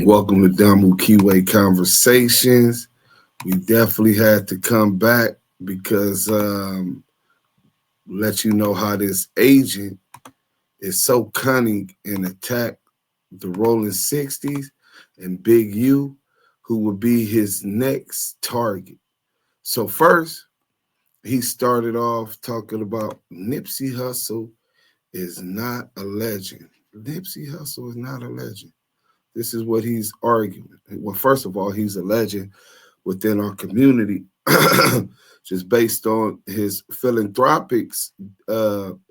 Welcome to Damu Kiwe Conversations. We definitely had to come back because let you know how this agent is so cunning and attacked the Rolling 60s and Big U, who would be his next target. So first, he started off talking about Nipsey Hussle is not a legend. Nipsey Hussle is not a legend. This is what he's arguing. Well, first of all, he's a legend within our community, just based on his philanthropic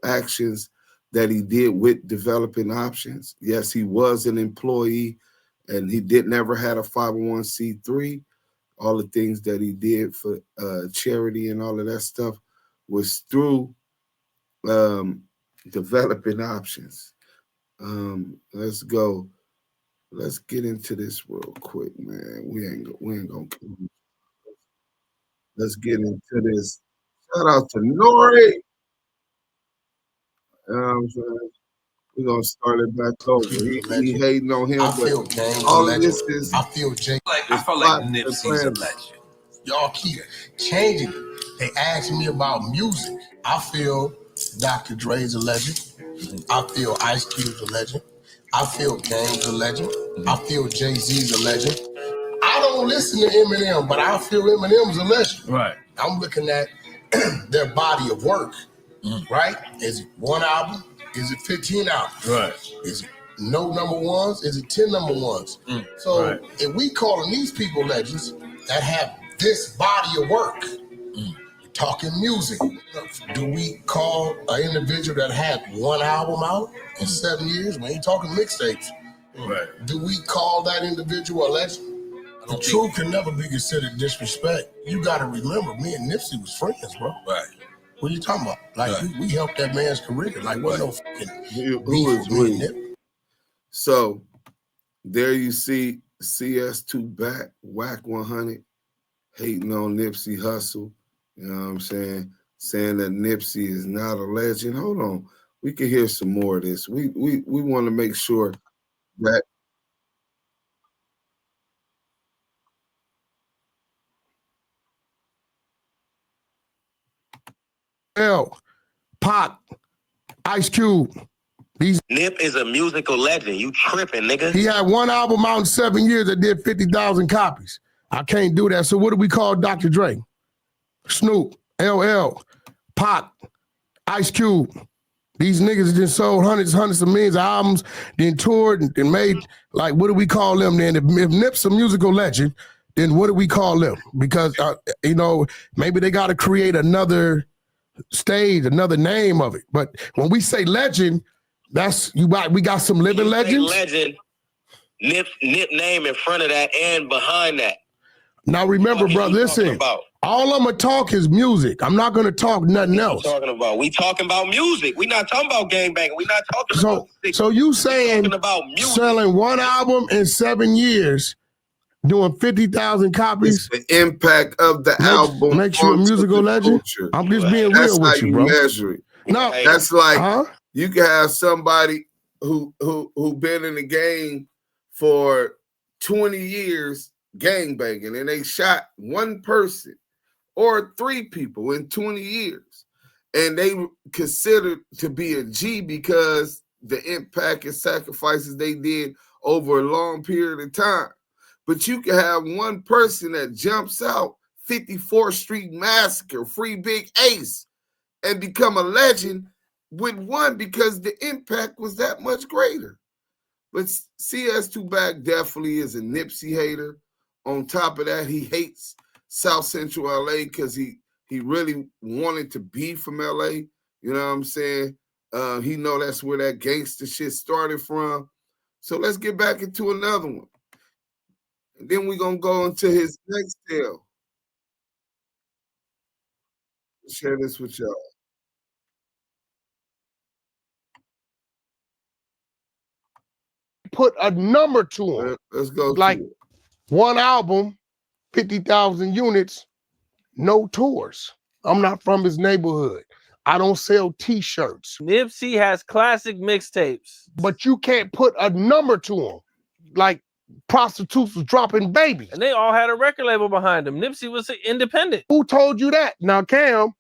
actions that he did with developing options. Yes, he was an employee, and he never had a 501c3. All the things that he did for charity and all of that stuff was through developing options. Let's go. Let's get into this real quick, man. We ain't gonna. Let's get into this. Shout out to Nori. You know what I'm saying? We're gonna start it back over. He hating on him, but all of this is. I feel like Nipsey's a legend. Y'all keep changing it. They ask me about music. I feel Dr. Dre's a legend. I feel Ice Cube's a legend. I feel Game's a legend. I feel Jay-Z's a legend. I don't listen to Eminem, but I feel Eminem's a legend. Right. I'm looking at their body of work, right? Is it one album? Is it 15 albums? Right. Is it no number ones? Is it 10 number ones? So if we calling these people legends that have this body of work, talking music, do we call an individual that had one album out in 7 years? We ain't talking mixtapes. Right. Do we call that individual a legend? The truth can never be considered disrespect. You got to remember, me and Nipsey was friends, bro. Right. What are you talking about? Like, we helped that man's career. Like, what no fucking Who is we? So, there you see CS2 back, Wack 100, hating on Nipsey Hussle. You know what I'm saying? Saying that Nipsey is not a legend. Hold on. We can hear some more of this. We want to make sure that Pac, Ice Cube. Nip is a musical legend. You tripping, nigga. He had one album out in 7 years that did 50,000 copies. I can't do that. So what do we call Dr. Dre? Snoop, LL, Pac, Ice Cube. These niggas just sold hundreds of millions of albums, then toured and made, like, what do we call them then? If Nip's a musical legend, then what do we call them? Because, you know, maybe they got to create another stage, another name of it. But when we say legend, that's, we got some living legends. Legend, Nip name in front of that and behind that. Now remember, bro, listen. All I'm gonna talk is music. I'm not gonna talk nothing else. We talking about music. We not talking about gangbanging. We not talking about music. So you saying about music. Selling one album in 7 years, doing 50,000 copies. It's the impact of the album makes you a musical legend. Culture. I'm just being real with you, bro. Measure it. No, that's like you can have somebody who been in the game for 20 years gangbanging, and they shot one person or 3 people in 20 years, and they considered to be a G because the impact and sacrifices they did over a long period of time. But you can have one person that jumps out 54th Street Massacre, Free Big Ace, and become a legend with one because the impact was that much greater. But CS2 Back definitely is a Nipsey hater. On top of that, he hates South Central LA because he really wanted to be from LA. You know what I'm saying? He know that's where that gangster shit started from. So let's get back into another one. And then we're going to go into his next tale. Share this with y'all. Put a number to him. Let's go. Like one album, 50,000 units, no tours. I'm not from his neighborhood. I don't sell t-shirts. Nipsey has classic mixtapes. But you can't put a number to him. Like prostitutes was dropping babies. And they all had a record label behind them. Nipsey was independent. Who told you that? Now, Cam,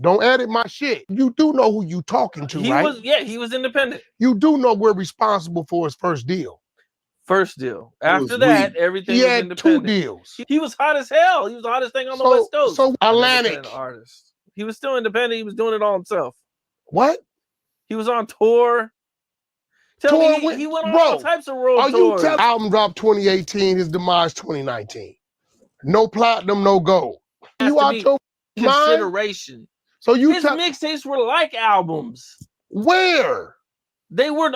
don't edit my shit. You do know who you talking to, right? He was independent. You do know we're responsible for his first deal. First deal. After that, everything was independent. 2 deals. He was hot as hell. He was the hottest thing on the West Coast. So Atlantic. Artist. He was still independent. He was doing it all himself. What? He was on tour. He went on all types of road tours. Album dropped 2018, his demise 2019. No platinum, no gold. You out your consideration. Mind? So you his mixtapes were like albums. Where? They were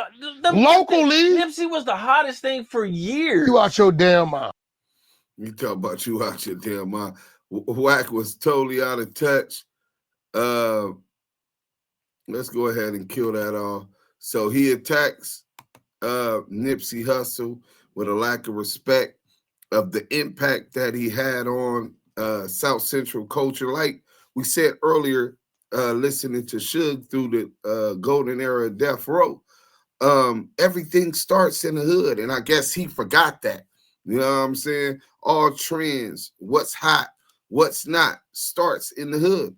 locally. Nipsey was the hottest thing for years. You out your damn mind. You talk about you out your damn mind. Wack was totally out of touch. Let's go ahead and kill that off. So he attacks Nipsey Hussle with a lack of respect of the impact that he had on South Central culture. Like we said earlier, listening to Suge through the golden era of Death Row, everything starts in the hood. And I guess he forgot that. You know what I'm saying? All trends, what's hot, what's not, starts in the hood.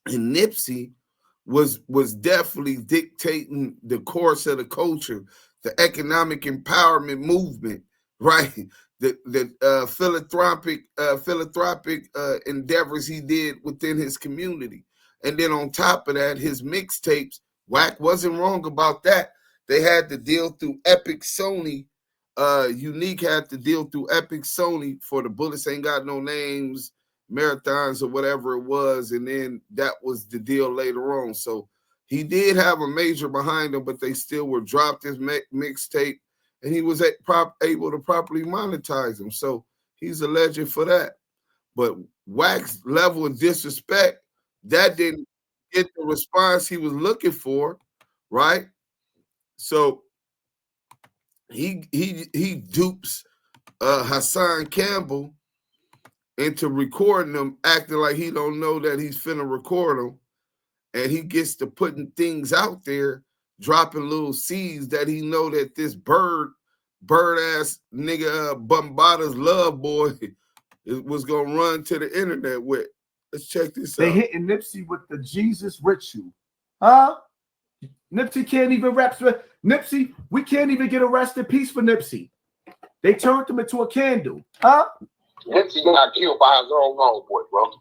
And Nipsey was definitely dictating the course of the culture, the economic empowerment movement, right? The philanthropic endeavors he did within his community. And then on top of that, his mixtapes, Wack wasn't wrong about that. They had to deal through Epic Sony. Unique had to deal through Epic Sony for the Bullets Ain't Got No Names, marathons or whatever it was, and then that was the deal later on. So he did have a major behind him, but they still were dropped his mixtape, and he was able to properly monetize him. So he's a legend for that. But Wack's level of disrespect, that didn't get the response he was looking for, right? So he dupes Hassan Campbell into recording them, acting like he don't know that he's finna record them, and he gets to putting things out there, dropping little seeds that he know that this bird ass nigga Bombada's love boy was gonna run to the internet with. Let's check this out. They hitting Nipsey with the Jesus ritual, huh? Nipsey can't even rap. Nipsey, we can't even get a rest in peace for Nipsey. They turned him into a candle, huh? Nipsey got killed by his own homeboy, bro.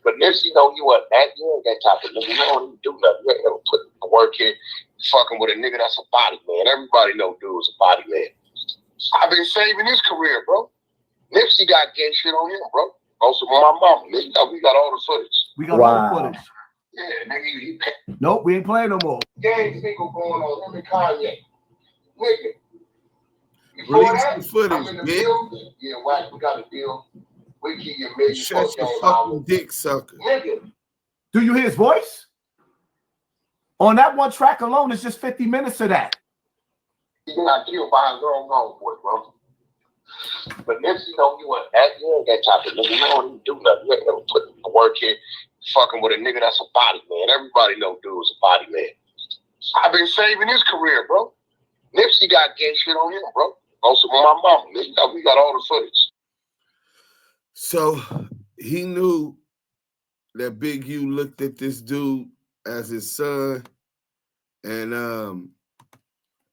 But Nipsey know you wasn't that. You ain't that type of nigga. You don't even do nothing. You ain't never put the work in. Fucking with a nigga that's a body man. Everybody know dude is a body man. I've been saving his career, bro. Nipsey got gay shit on him, bro. Also, my mama, nigga, we got all the footage. We got all the footage. Yeah, nigga, nope, we ain't playing no more. Gang single going on him and Kanye. Nigga. Release the footage, man. Yeah, Wack, we got a deal. We keep your million. Shut your fucking dick sucker. Nigga. Do you hear his voice? On that one track alone, it's just 50 minutes of that. He got killed by his own homeboy, bro. But Nipsey know you ain't that. You ain't that type of nigga. You don't even do nothing. You ain't never put the work in. Fucking with a nigga that's a body man. Everybody know dude is a body man. I've been saving his career, bro. Nipsey got gay shit on him, bro. Also, my mama, nigga, we got all the footage. So he knew that Big U looked at this dude as his son, and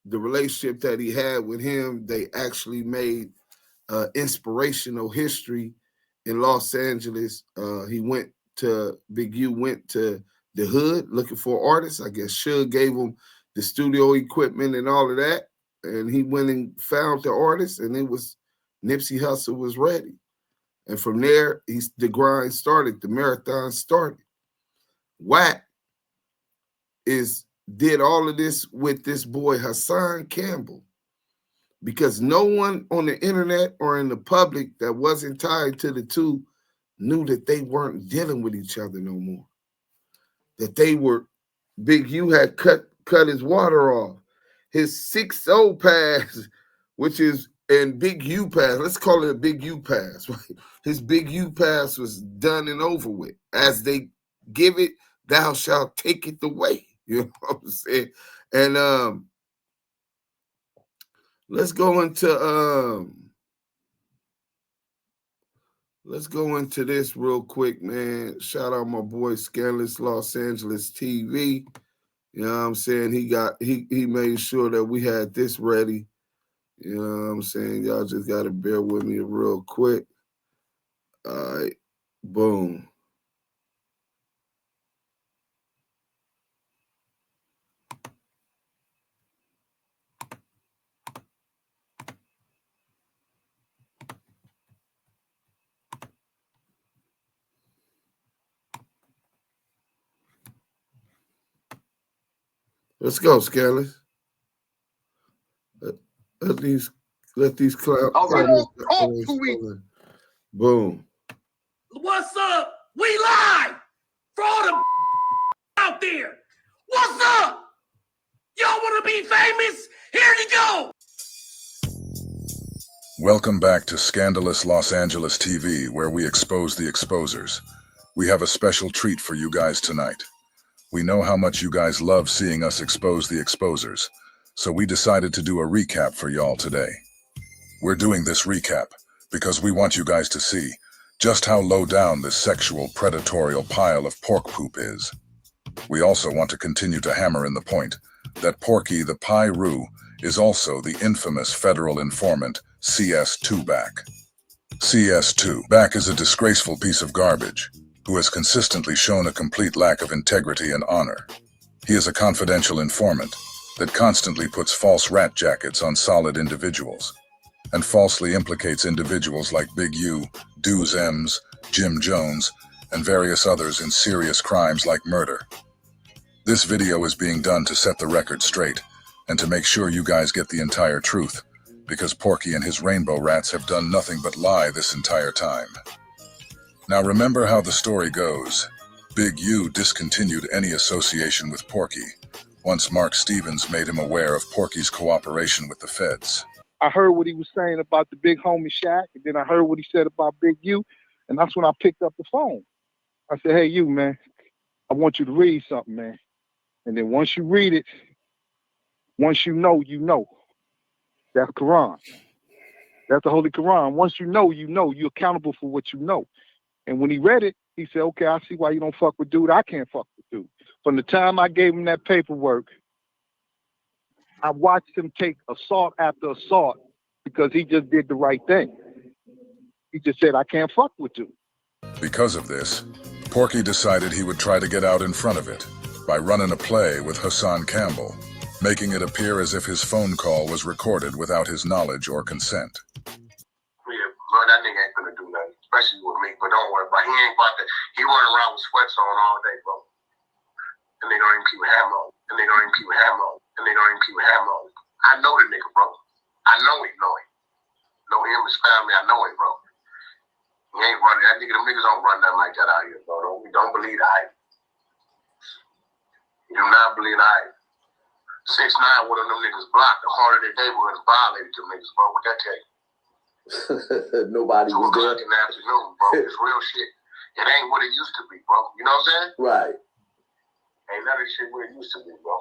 the relationship that he had with him, they actually made inspirational history in Los Angeles. Big U went to the hood looking for artists. I guess Suge gave him the studio equipment and all of that, and he went and found the artists, and it was Nipsey Hussle was ready. And from there, the grind started, the marathon started. Wack did all of this with this boy Hassan Campbell, because no one on the internet or in the public that wasn't tied to the two knew that they weren't dealing with each other no more. That they were, Big U had cut his water off. His 6-0 pass, which is, and Big U pass, let's call it a Big U pass, right? His Big U pass was done and over with. As they give it, thou shalt take it away. You know what I'm saying? And let's go into this real quick, man. Shout out my boy Scandalous Los Angeles TV. You know what I'm saying? He made sure that we had this ready. You know what I'm saying? Y'all just gotta bear with me real quick. All right, boom. Let's go, Scandalous. Let these clowns. Boom. What's up? We live for all the out there. What's up? Y'all want to be famous? Here you go. Welcome back to Scandalous Los Angeles TV, where we expose the exposers. We have a special treat for you guys tonight. We know how much you guys love seeing us expose the exposers, so we decided to do a recap for y'all today. We're doing this recap because we want you guys to see just how low down this sexual predatorial pile of pork poop is. We also want to continue to hammer in the point that Porky the Pyru is also the infamous federal informant CS2 Back. CS2 Back is a disgraceful piece of garbage who has consistently shown a complete lack of integrity and honor. He is a confidential informant that constantly puts false rat jackets on solid individuals and falsely implicates individuals like Big U, Duse M, Jim Jones, and various others in serious crimes like murder. This video is being done to set the record straight and to make sure you guys get the entire truth, because Porky and his rainbow rats have done nothing but lie this entire time. Now remember how the story goes. Big U discontinued any association with Porky once Mark Stevens made him aware of Porky's cooperation with the feds. I heard what he was saying about the big homie Shaq, and then I heard what he said about Big U, and that's when I picked up the phone. I said, hey, you, man, I want you to read something, man. And then once you read it, once you know, you know. That's Quran. That's the Holy Quran. Once you know, you're accountable for what you know. And when he read it, he said, okay, I see why you don't fuck with dude. I can't fuck with dude. From the time I gave him that paperwork, I watched him take assault after assault because he just did the right thing. He just said, I can't fuck with dude. Because of this, Porky decided he would try to get out in front of it by running a play with Hassan Campbell, making it appear as if his phone call was recorded without his knowledge or consent. Yeah, bro, that nigga ain't gonna do nothing, especially with me, but don't worry about it. He ain't about to, he running around with sweats on all day, bro. And they don't even keep a hammer on. I know the nigga, bro. I know him. Know him, his family, I know him, bro. He ain't running. That nigga, them niggas don't run nothing like that out here, bro. Don't believe the hype. You do not believe the hype. 6ix9ine, one of them niggas blocked. The harder that they were, violated them niggas, bro. What that tell you? Nobody was there. 2 o'clock in the afternoon, bro. It's real shit. It ain't what it used to be, bro. You know what I'm saying? Right. Ain't none of this shit what it used to be, bro.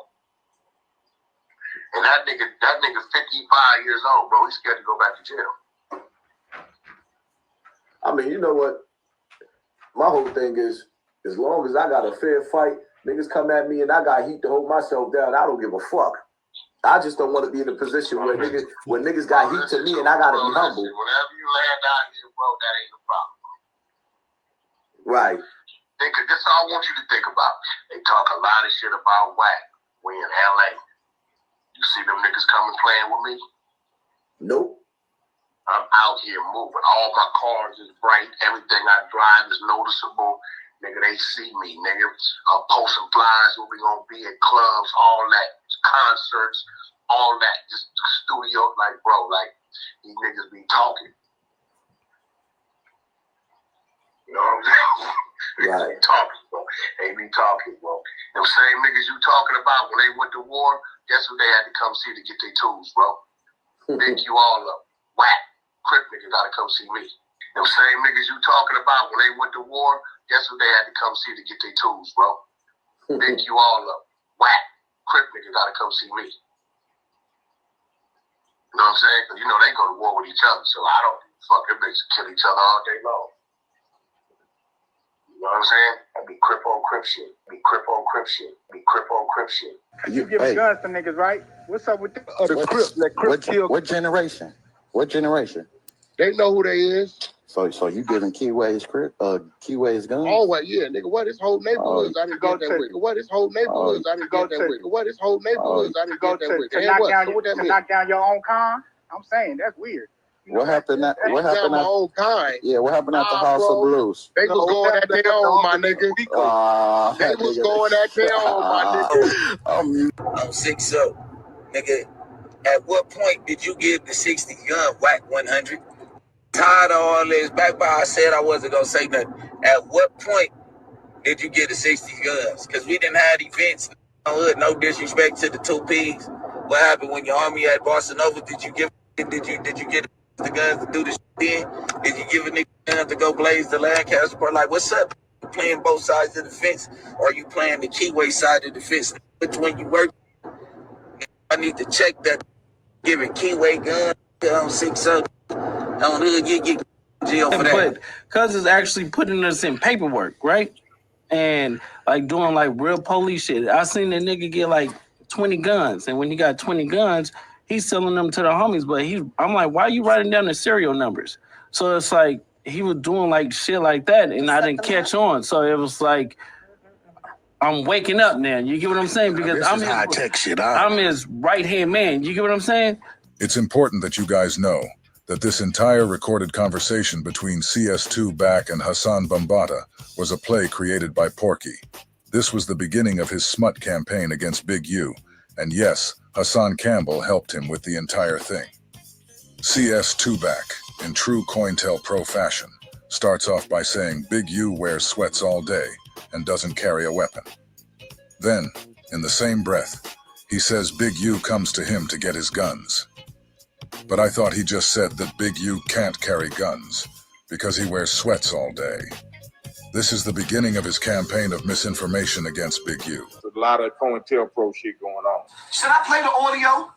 And that nigga 55 years old, bro. He's scared to go back to jail. I mean, you know what? My whole thing is, as long as I got a fair fight, niggas come at me and I got heat to hold myself down, I don't give a fuck. I just don't want to be in a position where niggas got heat to me and I gotta be humble. Whenever you land out here, bro, that ain't the problem. Right. This is all I want you to think about. They talk a lot of shit about Wack. We in LA. You see them niggas coming playing with me? Nope. I'm out here moving. All my cars is bright. Everything I drive is noticeable. Nigga, they see me, nigga. I'm posting flyers where we gonna be at clubs, all that. Concerts, all that. Just studio, like, bro, like, these niggas be talking. You know what I'm saying? Right. They talking, bro. They be talking, bro. Them same niggas you talking about when they went to war, guess who they had to come see to get their tools, bro? Pick you all up. Wack. Crip nigga gotta come see me. Them same niggas you talking about when they went to war, guess who they had to come see to get their tools, bro? Pick you all up. Wack. Crip nigga gotta come see me. You know what I'm what I'm saying? Because, you know, they go to war with each other, so I don't fuck them bitches kill each other all day long. You know what I'm saying? I be Crip on Crip shit. Be Crip on Crip shit. Be Crip on Crip shit. You giving guns to niggas, right? What's up with the Crips? That Crip kill. What generation? What generation? They know who they is. So you giving Keyways guns? Always, yeah, nigga. What his whole neighborhoods I didn't get that with. What his whole neighborhoods I didn't get that with. What his whole neighborhoods I didn't get that with. To knock down your own kind? I'm saying that's weird. What happened at my own kind? Yeah, what happened at the House of Blues? They was going at their own, my nigga. They was going at their own, my nigga. I'm 6'0", nigga. At what point did you give the 60 gun Wack 100? Tired of all this. Back by I said I wasn't gonna say nothing. At what point did you get the 60 guns? Because we didn't have events. No disrespect to the 2Ps. What happened when your army at Barcelona? Did you get the guns to do the shit then? Did you give a nigga guns to go blaze the Lancaster part? Like, what's up? You playing both sides of the fence, or you playing the Keyway side of the fence? Which one you work? I need to check that. Giving Keyway guns on 6'0". On hood, you get jail for that. But cuz it's actually putting us in paperwork, right? And like doing like real police shit. I seen the nigga get like 20 guns, and when he got 20 guns, he's selling them to the homies. But I'm like, why are you writing down the serial numbers? So it's like he was doing like shit like that, and I didn't catch on. So it was like I'm waking up now. You get what I'm saying? Because I'm his high-tech shit. I'm his right-hand man. You get what I'm saying? It's important that you guys know that this entire recorded conversation between CS2 Back and Hassan Bambaataa was a play created by Porky. This was the beginning of his smut campaign against Big U, and yes, Hassan Campbell helped him with the entire thing. CS2 Back, in true COINTELPRO fashion, starts off by saying Big U wears sweats all day and doesn't carry a weapon. Then, in the same breath, he says Big U comes to him to get his guns. But I thought he just said that Big U can't carry guns because he wears sweats all day. This is the beginning of his campaign of misinformation against Big U. There's a lot of COINTELPRO shit going on. Should I play the audio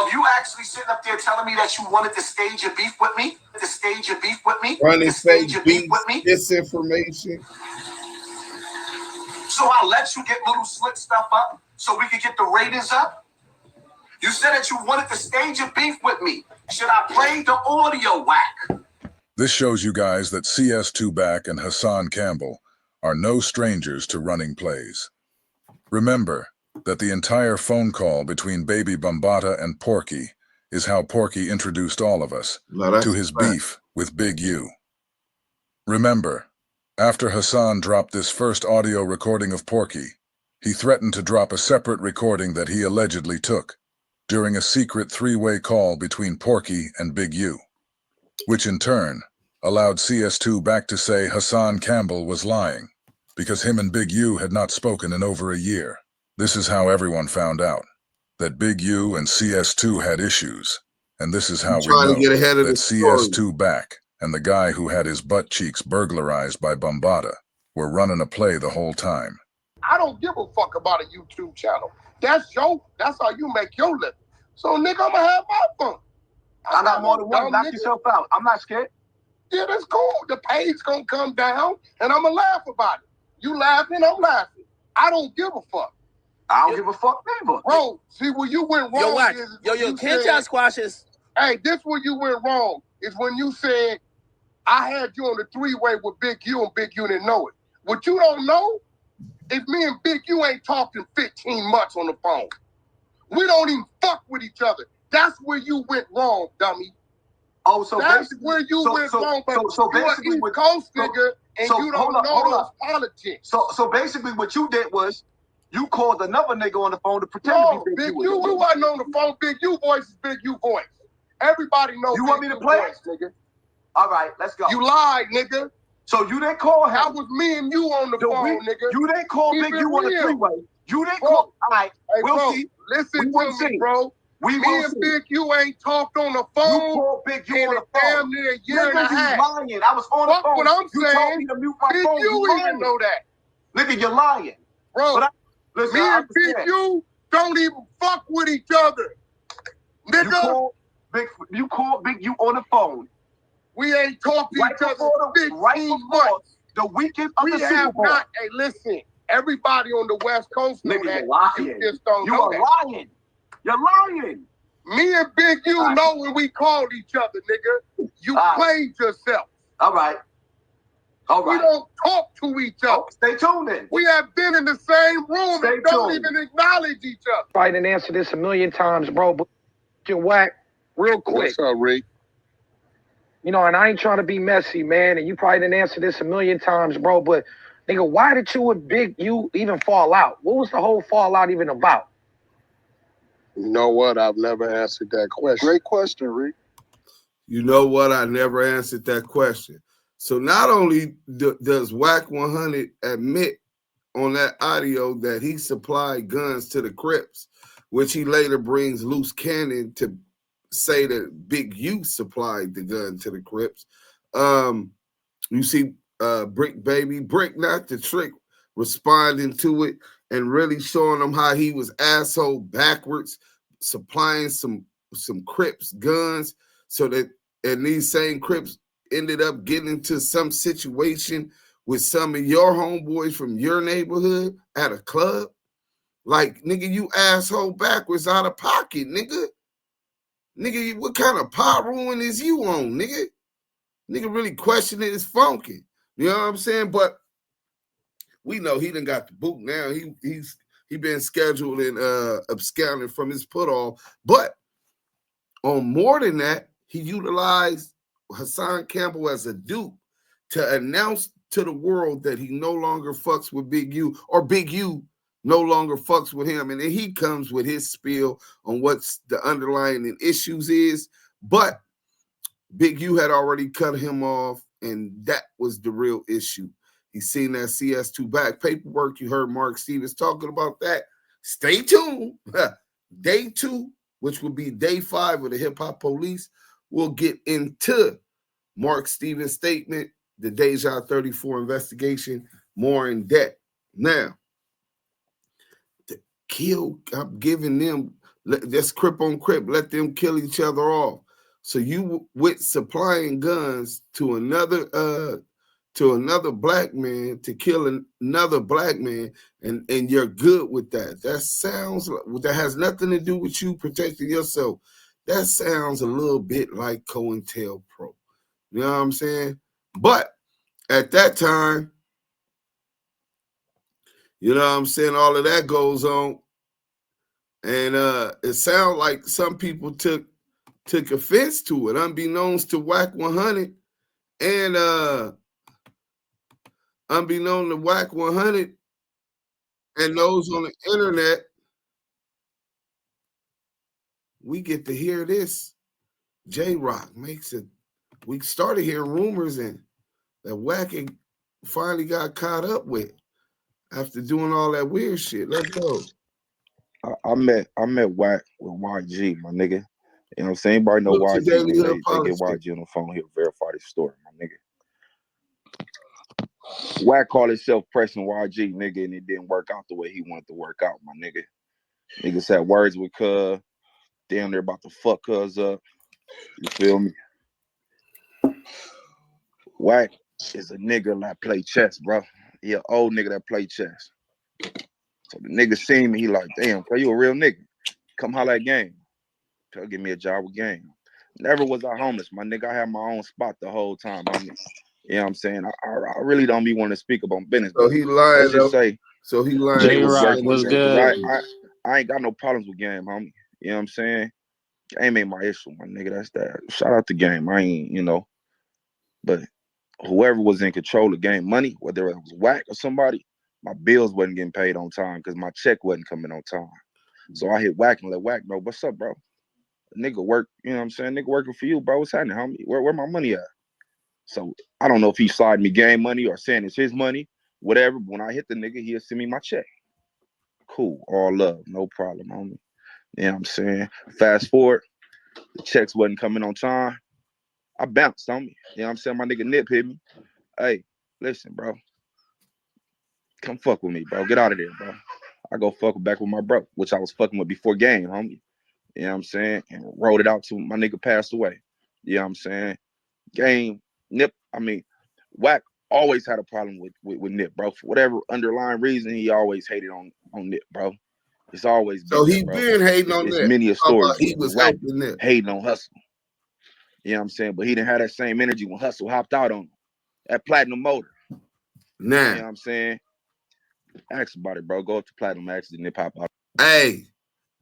of you actually sitting up there telling me that you wanted to stage your beef with me? To stage your beef with me? Running stage your beef with me? Disinformation. So I let you get little slick stuff up so we could get the ratings up? You said that you wanted to stage your beef with me. Should I play the audio, Wack? This shows you guys that CS2 Back and Hassan Campbell are no strangers to running plays. Remember that the entire phone call between Baby Bambaataa and Porky is how Porky introduced all of us to his beef with Big U. Remember, after Hassan dropped this first audio recording of Porky, he threatened to drop a separate recording that he allegedly took during a secret three-way call between Porky and Big U, which in turn allowed CS2 Back to say Hassan Campbell was lying because him and Big U had not spoken in over a year. This is how everyone found out that Big U and CS2 had issues, and this is how we know that CS2 Back and the guy who had his butt cheeks burglarized by Bambaataa were running a play the whole time. I don't give a fuck about a YouTube channel. That's how you make your living. So, nigga, I'm gonna have my fun. I got more than one. Knock yourself out. I'm not scared. Yeah, that's cool. The page gonna come down, and I'm gonna laugh about it. You laughing, I'm laughing. I don't give a fuck. I don't give a fuck neither. Bro, see where you went wrong. Yo, Wack. Yo, can't y'all squash this? Hey, this where you went wrong is when you said I had you on the three-way with Big U and Big U didn't know it. What you don't know is me and Big U ain't talking 15 months on the phone. We don't even fuck with each other. That's where you went wrong, dummy. Oh, so that's where you went wrong. But you're an East Coast nigga, and you don't know those politics. So basically, what you did was you called another nigga on the phone to pretend to be Big U. You wasn't on the phone. Big U voice is Big U voice. Everybody knows. You want me to play it, nigga? All right, let's go. You lied, nigga. So you didn't call him. That was me and you on the phone, nigga. You didn't call Big U on the three-way. You didn't call. All right, we'll see. Listen to me, bro. Me and Big U ain't talked on the phone. You called Big U on the phone. Damn near a year and a half. Lying. I was on the phone. What I'm you saying. Told me to mute my Big phone. U even know that. Nigga, you're lying. Bro, me and Big U don't even fuck with each other. Nigga. You called Big U on the phone. We ain't talked to Right each other before the weekend of the Super Bowl. Hey, listen, everybody on the West Coast know Nigga, that. you're lying. You just don't You know are that. lying. You're lying. Me and Big U know when we called each other, nigga. You played yourself. All right. We don't talk to each other. Stay tuned then. We have been in the same room and don't even acknowledge each other. I didn't answer this a million times, bro, but Wack, real quick. What's up, Rick? You know, and I ain't trying to be messy, man, and you probably didn't answer this a million times, bro, but nigga, why did you and Big U even fall out? What was the whole fallout even about? You know what? I've never answered that question. Great question, Rick. You know what? I never answered that question. So not only does Wack 100 admit on that audio that he supplied guns to the Crips, which he later brings Loose Cannon to say that Big U supplied the gun to the Crips. You see Brick Baby, Brick Not the Trick, responding to it and really showing them how he was asshole backwards, supplying some Crips guns so that, and these same Crips ended up getting into some situation with some of your homeboys from your neighborhood at a club. Like, nigga, you asshole backwards out of pocket, nigga. Nigga, what kind of pot ruin is you on, nigga? Nigga really questioning his funky. You know what I'm saying? But we know he done got the boot now. He been scheduled and absconding from his put off. But on more than that, he utilized Hassan Campbell as a dupe to announce to the world that he no longer fucks with Big U, or Big U no longer fucks with him. And then he comes with his spiel on what's the underlying issues is. But Big U had already cut him off, and that was the real issue. He's seen that CS2 back paperwork. You heard Mark Stevens talking about that. Stay tuned. Day 2, which will be day 5 of the Hip Hop Police, we'll get into Mark Stevens' statement, the DeJa34 investigation, more in depth. Now, the kill, I'm giving them, that's Crip on Crip, let them kill each other off. So you with supplying guns to another black man to kill another black man, and you're good with that. That sounds like, that has nothing to do with you protecting yourself. That sounds a little bit like COINTELPRO. You know what I'm saying? But at that time, you know what I'm saying, all of that goes on. And it sounds like some people took offense to it, unbeknownst to Wack 100 and unbeknown to Wack 100 and those on the internet. We get to hear this. J-Rock makes it. We started hearing rumors and that Wack finally got caught up with after doing all that weird shit. Let's go. I met Wack with YG, my nigga. You know what I'm saying? Anybody know YG? They get YG on the phone. He'll verify this story, my nigga. Wack called himself pressing YG, nigga, and it didn't work out the way he wanted to work out, my nigga. Niggas had words with Cuz. Damn, they're about to fuck Cuz up. You feel me? Wack is a nigga that play chess, bro. He an old nigga that play chess. So the nigga seen me, he like, damn, bro, you a real nigga. Come holler at Game. Tell give me a job with Game. Never was I homeless, my nigga. I had my own spot the whole time. I mean, you know what I'm saying? I really don't be wanting to speak about business. So he lying. Let's just say, so he lying. J-Rock was good. I ain't got no problems with Game, homie. You know what I'm saying? Game ain't my issue, my nigga. That's that. Shout out to Game. I ain't, you know. But whoever was in control of Game money, whether it was Wack or somebody, my bills wasn't getting paid on time because my check wasn't coming on time. So I hit Wack and let Wack know, what's up, bro? Nigga work, you know what I'm saying? Nigga working for you, bro. What's happening, homie? Where my money at? So I don't know if he's sliding me Game money or saying it's his money, whatever. But when I hit the nigga, he'll send me my check. Cool, all love, no problem, homie. You know what I'm saying? Fast forward, the checks wasn't coming on time. I bounced on me. You know what I'm saying? My nigga Nip hit me. Hey, listen, bro. Come fuck with me, bro. Get out of there, bro. I go fuck back with my bro, which I was fucking with before Game, homie. You know what I'm saying? And wrote it out till my nigga passed away. You know what I'm saying? Game, Wack always had a problem with Nip, bro. For whatever underlying reason, he always hated on Nip, bro. It's always been So there, he bro. been hating on It's Nip. many a stories He with was Wack helping Nip. hating on Hussle. You know what I'm saying? But he didn't have that same energy when Hussle hopped out on him. That platinum motor. Nah. You know what I'm saying? Ask about it, bro. Go up to Platinum, ask the Nip Hop. Hey,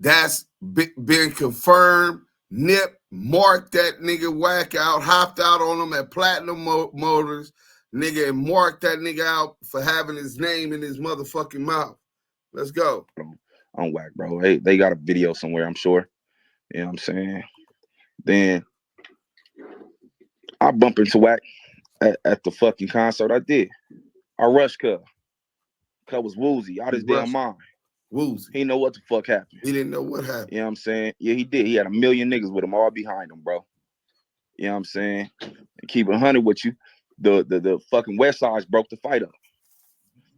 that's been confirmed. Nip marked that nigga Wack out, hopped out on him at Platinum Motors, nigga, and marked that nigga out for having his name in his motherfucking mouth. Let's go. On Wack, bro. Hey, they got a video somewhere, I'm sure. You know what I'm saying? Then I bump into Wack at the fucking concert. I did. I rushed Cuz. Cuz was woozy, out his damn mind. Woozy. He didn't know what the fuck happened. He didn't know what happened. You know what I'm saying? Yeah, he did. He had 1 million niggas with him all behind him, bro. You know what I'm saying? And keep it 100 with you. The fucking West Sides broke the fight up.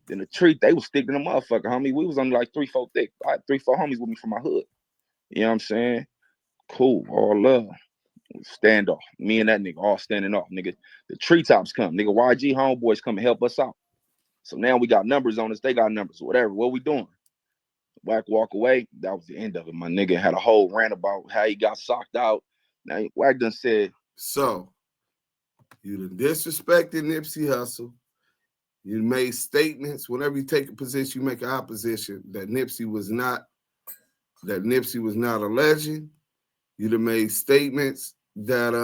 Then the treat, they was sticking the motherfucker, homie. We was only like 3-4 thick. I had 3-4 homies with me from my hood. You know what I'm saying? Cool, all love. Stand off. Me and that nigga all standing off, nigga. The treetops come. Nigga, YG homeboys come and help us out. So now we got numbers on us. They got numbers. Whatever. What we doing? Wack walk away. That was the end of it. My nigga had a whole rant about how he got socked out. Now Wack done said. So you done disrespected Nipsey Hussle. You made statements. Whenever you take a position, you make an opposition that Nipsey was not a legend. You done made statements that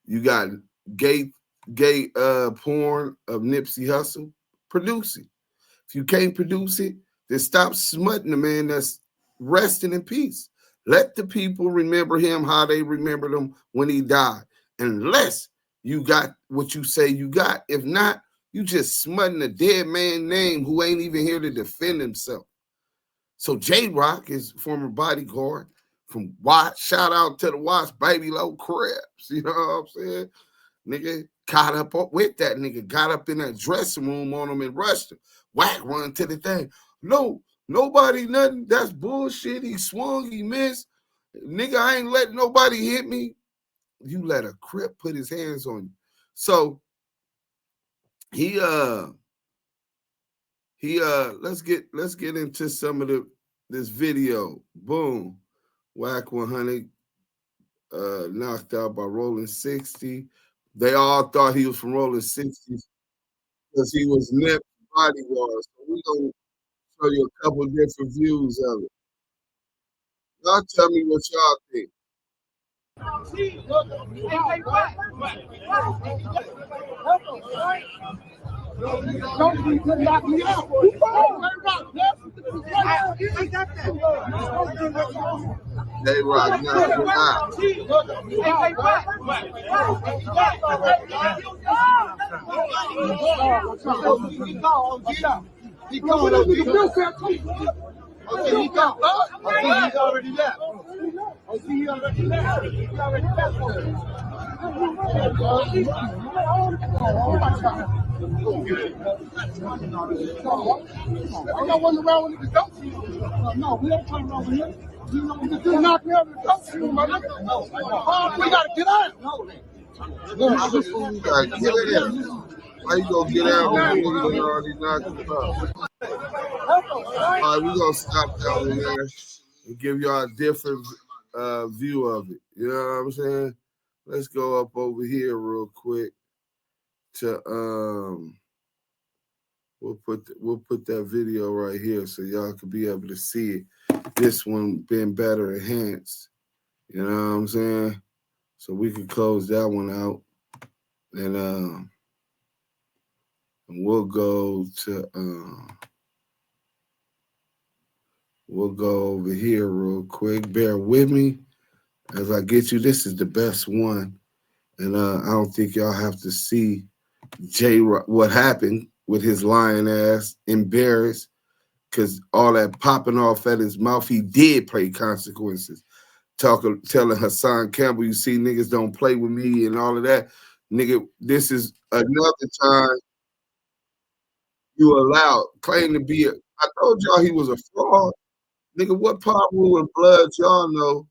you got gay porn of Nipsey Hussle. Produce it. If you can't produce it, then stop smutting the man that's resting in peace. Let the people remember him how they remembered him when he died. Unless you got what you say you got. If not, you just smutting a dead man name who ain't even here to defend himself. So J-Rock is former bodyguard from Watt. Shout out to the Watts, baby low Crips. You know what I'm saying? Nigga caught up with that nigga, got up in that dressing room on him and rushed him. Wack run to the thing. No, nobody, nothing. That's bullshit. He swung, he missed. Nigga, I ain't letting nobody hit me. You let a Crip put his hands on you. So let's get into some of this video. Boom. Wack 100 knocked out by Rolling 60. They all thought he was from Rolling 60s because he was Nip's bodyguard. So we're gonna show you a couple different views of it. Y'all tell me what y'all think. Don't knock me out. J-Rock knocked him out. He gone. Okay, he gone. Okay, he's already left. Okay, he already left. He already left. I'm not running around with the dope. No, we don't come around with him. You know, we just knock me out with the dope, my nigga. We gotta get out. You gotta get in. How you gonna get out when the nigga already knocked you out? All right, we're gonna stop that one there and give y'all a different view of it. You know what I'm saying? Let's go up over here real quick to we'll put that video right here so y'all can be able to see it. This one been better enhanced. You know what I'm saying? So we can close that one out. And we'll go to we'll go over here real quick. Bear with me as I get you. This is the best one. And I don't think y'all have to see J-Rock, what happened with his lying ass, embarrassed, because all that popping off at his mouth, he did pay consequences. Telling Hassan Campbell, you see, niggas don't play with me and all of that. Nigga, this is another time you allowed, claim to be I told y'all he was a fraud. Nigga, what Paru and blood y'all know?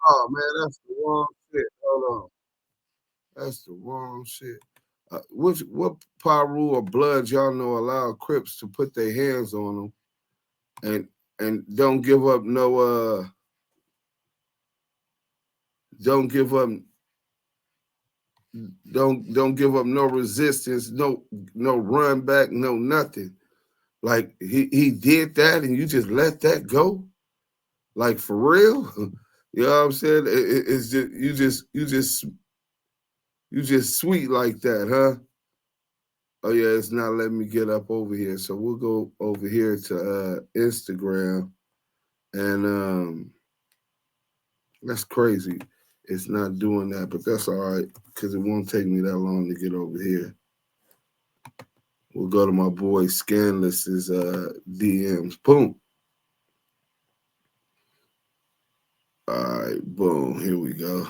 Oh man, that's the wrong shit. Hold on. That's the wrong shit. What Paru or blood y'all know allow Crips to put their hands on them and don't give up no don't give up no resistance, no run back, no nothing. Like he did that and you just let that go? Like for real? You know what I'm saying? It's just you just sweet like that, huh? Oh yeah, it's not letting me get up over here. So we'll go over here to Instagram. And that's crazy. It's not doing that, but that's all right, because it won't take me that long to get over here. We'll go to my boy Scanless's DMs. Boom. All right, boom. Here we go.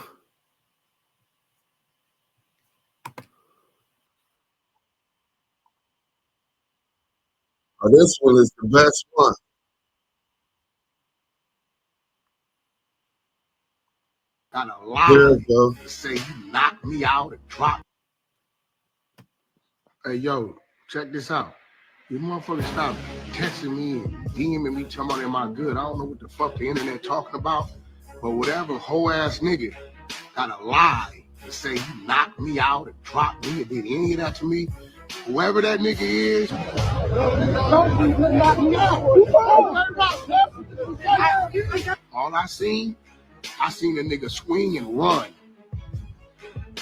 Oh, this one is the best one. Got a Here lie we go. to say you knocked me out and dropped. Hey, yo, check this out. You motherfuckers stop texting me and DMing me talking about am I good. I don't know what the fuck the internet talking about, but whatever whole ass nigga got a lie to say you knocked me out and dropped me and did any of that to me. Whoever that nigga is, all I seen a nigga swing and run.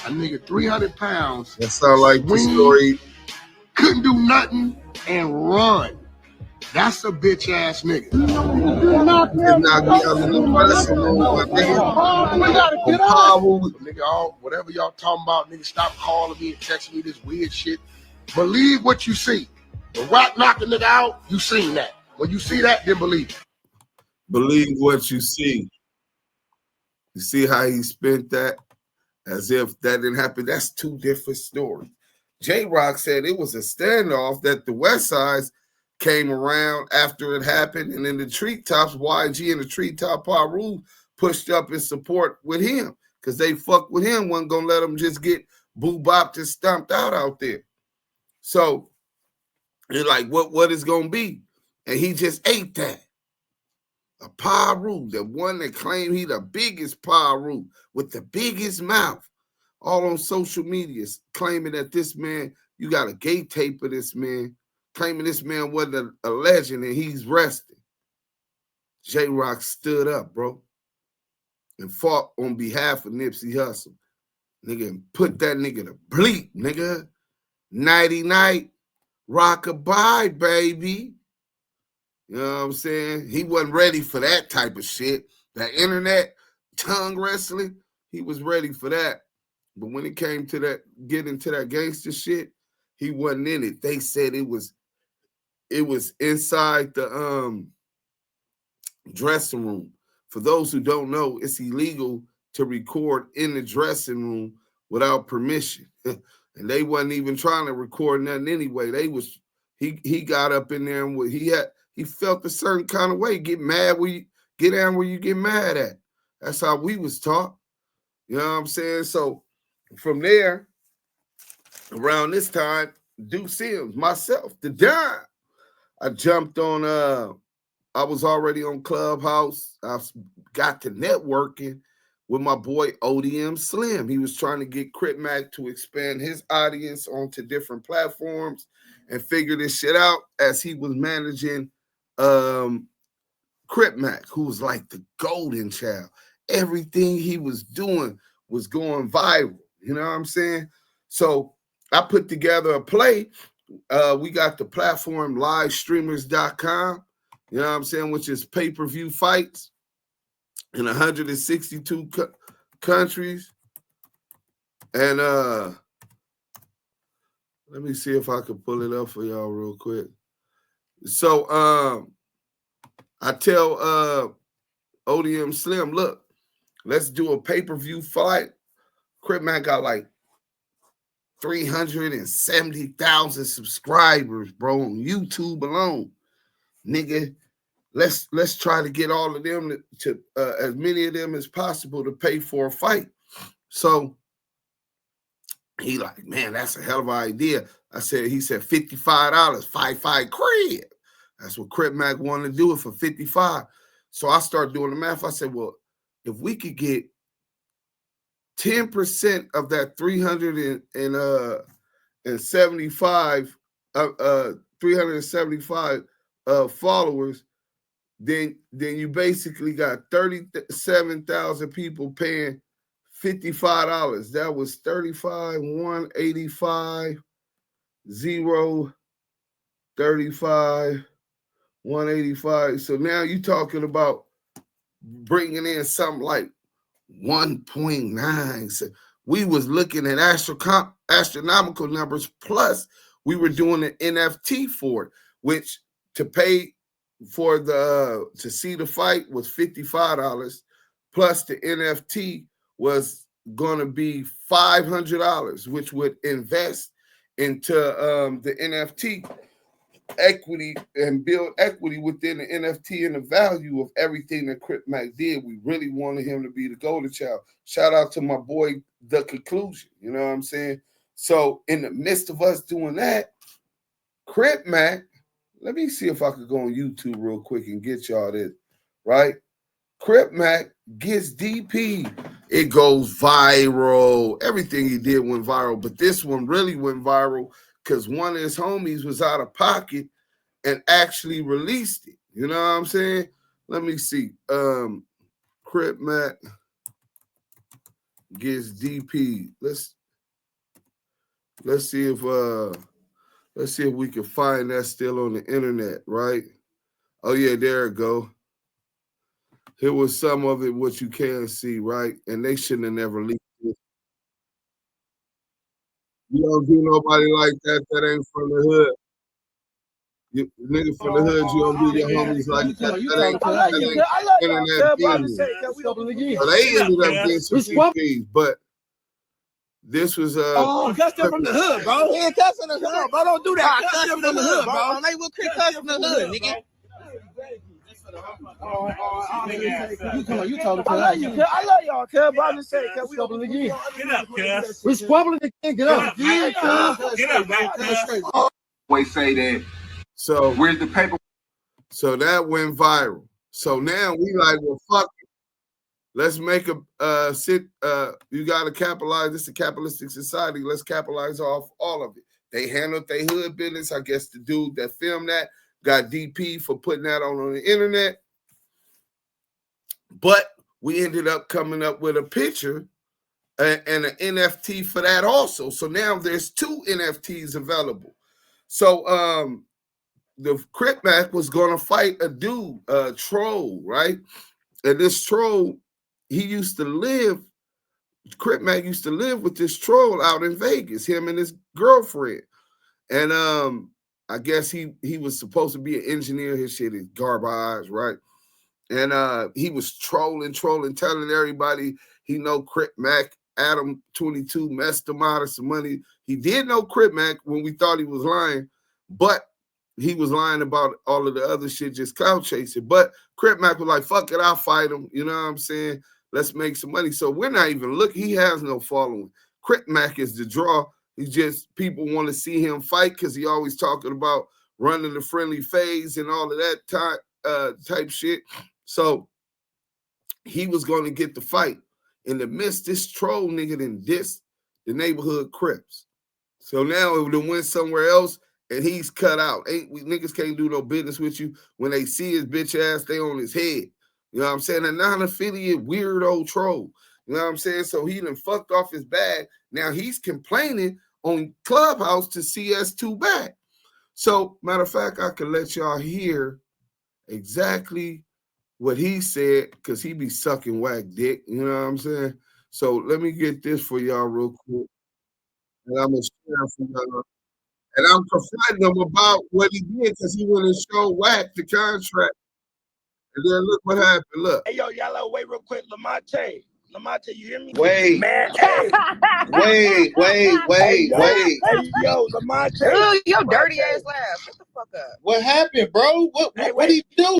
A nigga 300 pounds. That sound like the story. Couldn't do nothing and run. That's a bitch ass nigga. Knock me out in the dressing room, my nigga. Nigga, whatever y'all talking about, nigga, stop calling me and texting me this weird shit. Believe what you see. The Wack knocked the nigga out, you seen that. When you see that, then believe it. Believe what you see. You see how he spent that as if that didn't happen? That's two different stories. J-Rock said it was a standoff that the West Sides came around after it happened, and in the treetops, YG and the treetop Paru pushed up in support with him because they fucked with him, wasn't gonna let him just get boo-bopped and stomped out there. So you're like, what is gonna be? And he just ate that. A Paru, the one that claimed he the biggest Paru with the biggest mouth, all on social media, claiming that this man, you got a gate tape of this man, claiming this man wasn't a legend and he's resting. J-Rock stood up, bro, and fought on behalf of Nipsey Hussle. Nigga, and put that nigga to bleep, nigga. Nighty night, rock-a-bye, baby. You know what I'm saying? He wasn't ready for that type of shit. That internet tongue wrestling, he was ready for that. But when it came to that, getting to that gangster shit, he wasn't in it. They said it was inside the dressing room. For those who don't know, it's illegal to record in the dressing room without permission. And they wasn't even trying to record nothing anyway. He got up in there and he felt a certain kind of way. Get mad where you get down where you get mad at. That's how we was taught. You know what I'm saying? So from there, around this time, Duse M, myself, the Don, I jumped on I was already on Clubhouse. I got to networking with my boy ODM Slim. He was trying to get Crip Mac to expand his audience onto different platforms and figure this shit out as he was managing Crip Mac, who was like the golden child. Everything he was doing was going viral. You know what I'm saying? So I put together a play. We got the platform livestreamers.com, you know what I'm saying, which is pay-per-view fights in 162 countries. And let me see if I can pull it up for y'all real quick. So I tell ODM Slim, look, let's do a pay-per-view fight. Crip Mac got like 370,000 subscribers, bro, on YouTube alone. Nigga, let's try to get all of them to as many of them as possible to pay for a fight. So he like, man, that's a hell of an idea. He said $55, fight crib. That's what Crip Mac wanted to do it for $55. So I started doing the math. I said, well, if we could get 10% of that 375 followers, then you basically got 37,000 people paying $55. That was 35, 185, 0, 35, 185. So now you're talking about bringing in something like 1.9. So we was looking at astronomical numbers. Plus, we were doing an NFT for it, which to pay for to see the fight was $55. Plus the NFT was going to be $500, which would invest into the NFT equity and build equity within the NFT and the value of everything that Crip Mac did. We really wanted him to be the golden child. Shout out to my boy, The Conclusion. You know what I'm saying? So in the midst of us doing that, Crip Mac, let me see if I could go on YouTube real quick and get y'all this, right? Crip Mac gets DP. It goes viral. Everything he did went viral, but this one really went viral because one of his homies was out of pocket and actually released it. You know what I'm saying? Let me see. Crip Mac gets DP. Let's see if we can find that still on the internet, right? Oh yeah, there it go. Here was some of it, what you can see, right? And they shouldn't have never leaked it. You don't do nobody like that ain't from the hood. You nigga from the hood, you don't do your homies like that. That ain't internet business. So they ended up getting some CPs, but this was cuss them from the hood, bro. Yeah, cuss in the hood, bro. Don't do that. Cuss them from the hood, bro. They will cuss in the hood, nigga. You talking to us. I love y'all, cuz, but I'm just saying, cuz we open again. Get up, cuz. We squabbling again. Get up. Get up, man. Always say that. So where's the paper? So that went viral. So now we like, well, fuck it. Let's make you gotta capitalize. This is a capitalistic society. Let's capitalize off all of it. They handled their hood business. I guess the dude that filmed that got DP for putting that on the internet. But we ended up coming up with a picture and an NFT for that also. So now there's 2 NFTs available. So the Crip Mac was going to fight a dude, a troll, right? And this troll, Crip Mac used to live with this troll out in Vegas, him and his girlfriend. And I guess he was supposed to be an engineer. His shit is garbage, right? And he was trolling, telling everybody he know Crip Mac, Adam 22 messed him out of some money. He did know Crip Mac when we thought he was lying, but he was lying about all of the other shit, just clout chasing. But Crip Mac was like, fuck it, I'll fight him. You know what I'm saying? Let's make some money. So we're not even looking. He has no following. Crip Mac is the draw. He's just, people want to see him fight because he always talking about running the friendly phase and all of that type shit. So he was going to get the fight. In the midst, this troll nigga then dissed the neighborhood Crips. So now it would have went somewhere else and he's cut out. Niggas can't do no business with you. When they see his bitch ass, they on his head. You know what I'm saying? A non-affiliate weirdo troll. You know what I'm saying? So he done fucked off his bag. Now he's complaining on Clubhouse to CS2 back. So, matter of fact, I can let y'all hear exactly what he said because he be sucking Wack dick. You know what I'm saying? So let me get this for y'all real quick. And I'm going to share for y'all. And I'm confronting him about what he did because he went and showed Wack the contract. And then look what happened. Look. Hey, yo, y'all wait real quick. Lamonte, you hear me? Wait. Man, hey. Wait. Hey, yo, Lamonte. Ugh, your dirty ass laugh. Shut the fuck up. What happened, bro? What did he do?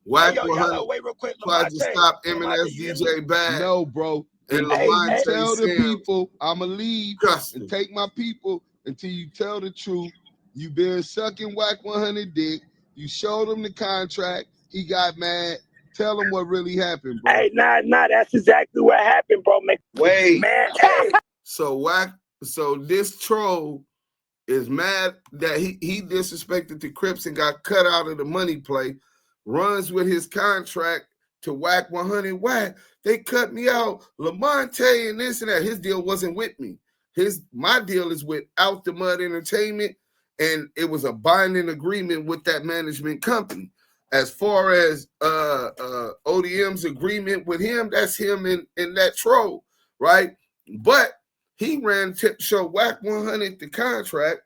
Wack Hey, yo, 100 Yellow, wait real quick. tried to Lamonte, stop Lamonte, Eminem's you hear me? DJ Bad. No, bro. And If Lamonte you tell the Sims people I'ma leave cussed and him. take my people until you tell the truth. You been sucking Wack 100 dick. You showed him the contract. He got mad. Tell him what really happened, bro. Hey, nah, that's exactly what happened, bro. Wait. Man, hey. So this troll is mad that he disrespected the Crips and got cut out of the money play, runs with his contract to Wack 100. Wack, they cut me out. Lamonte and this and that. His deal wasn't with me. My deal is with Out the Mud Entertainment, and it was a binding agreement with that management company. As far as ODM's agreement with him, that's him and that troll, right? But he ran to show Wack 100 the contract.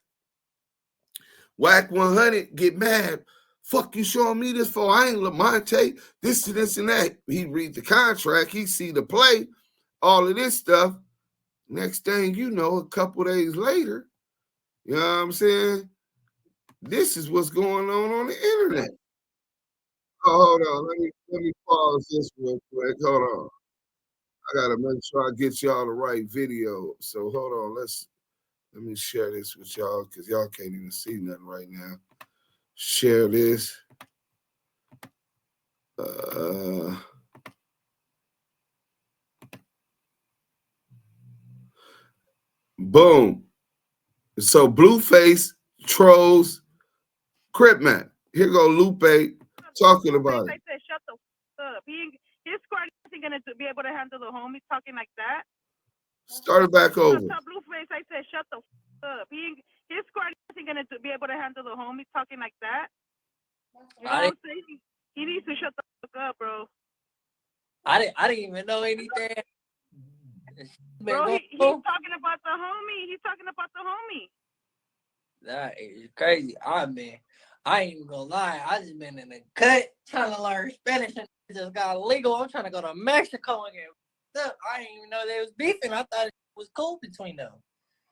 Wack 100 get mad. Fuck you showing me this for? I ain't Lamonte. This and that. He read the contract. He see the play. All of this stuff. Next thing you know, a couple days later, you know what I'm saying? This is what's going on the internet. Oh, hold on. Let me pause this real quick. Hold on. I gotta make sure I get y'all the right video. So hold on. Let me share this with y'all because y'all can't even see nothing right now. Share this. Boom. So Blueface trolls Crip Man. Here go Lupe talking about it. I said, shut the f up. His squad isn't going to be able to handle the homies talking like that. Start it back over. Blueface, I said, shut the f up. His squad isn't going to be able to handle the homies talking like that. You know what I'm saying? He needs to shut the fuck up, bro. I didn't even know anything. Bro, he's talking about the homie. He's talking about the homie. That is crazy. I ain't even gonna lie. I just been in the cut trying to learn Spanish and it just got illegal. I'm trying to go to Mexico and get up. I didn't even know they was beefing. I thought it was cool between them.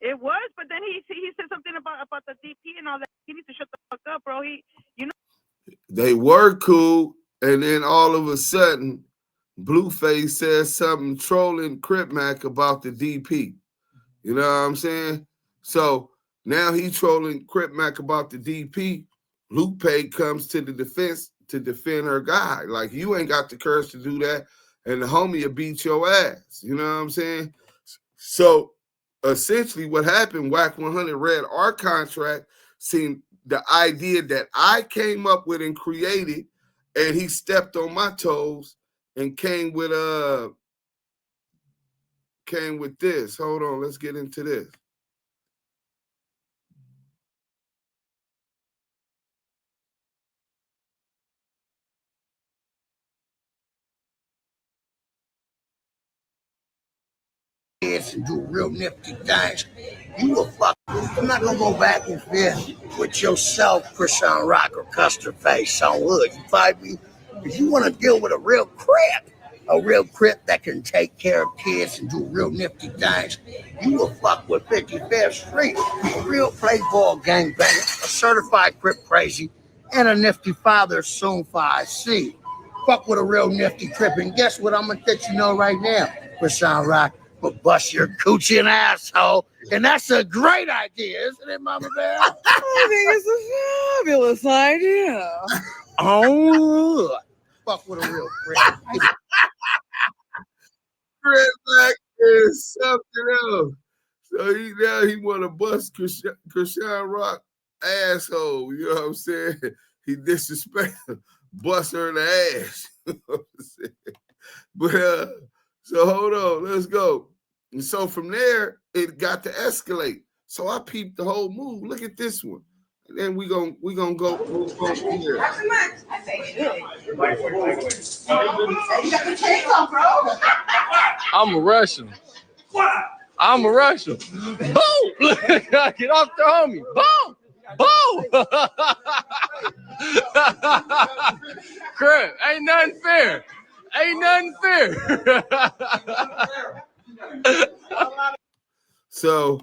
It was, but then he said something about the DP and all that. He needs to shut the fuck up, bro. They were cool, and then all of a sudden, Blueface says something trolling Crip Mac about the DP. You know what I'm saying? So now he trolling Crip Mac about the DP. Lupe comes to the defense to defend her guy. Like, you ain't got the courage to do that, and the homie will beat your ass. You know what I'm saying? So essentially what happened, Wack 100 read our contract, seen the idea that I came up with and created, and he stepped on my toes and came with this. Hold on, let's get into this. And do real nifty things. You a fuck. I'm not gonna go back and forth with yourself, Christian Rock or Custard Face on Wood. You fight me? If you want to deal with a real Crip that can take care of kids and do real nifty things, you will fuck with 55th Street, a real playboy gangbanger, a certified Crip crazy, and a nifty father soon 5C. Fuck with a real nifty Crip, and guess what? I'm gonna let you know right now, Christian Rock. But bust your coochie and asshole, and that's a great idea, isn't it, Mama Bear? I think it's a fabulous idea. Oh, fuck with a real Crip. Crip Mac is something else. So he want to bust Christian Rock asshole. You know what I'm saying? He disrespected, bust her in the ass. You know what I'm saying? But so hold on, let's go. And so from there, it got to escalate. So I peeped the whole move. Look at this one. And then we gonna go move on from here. I'm a Russian. I'm a Russian. Boom! Get off the homie. Boom! Boom! Crip, ain't nothing fair. Ain't nothing fair. So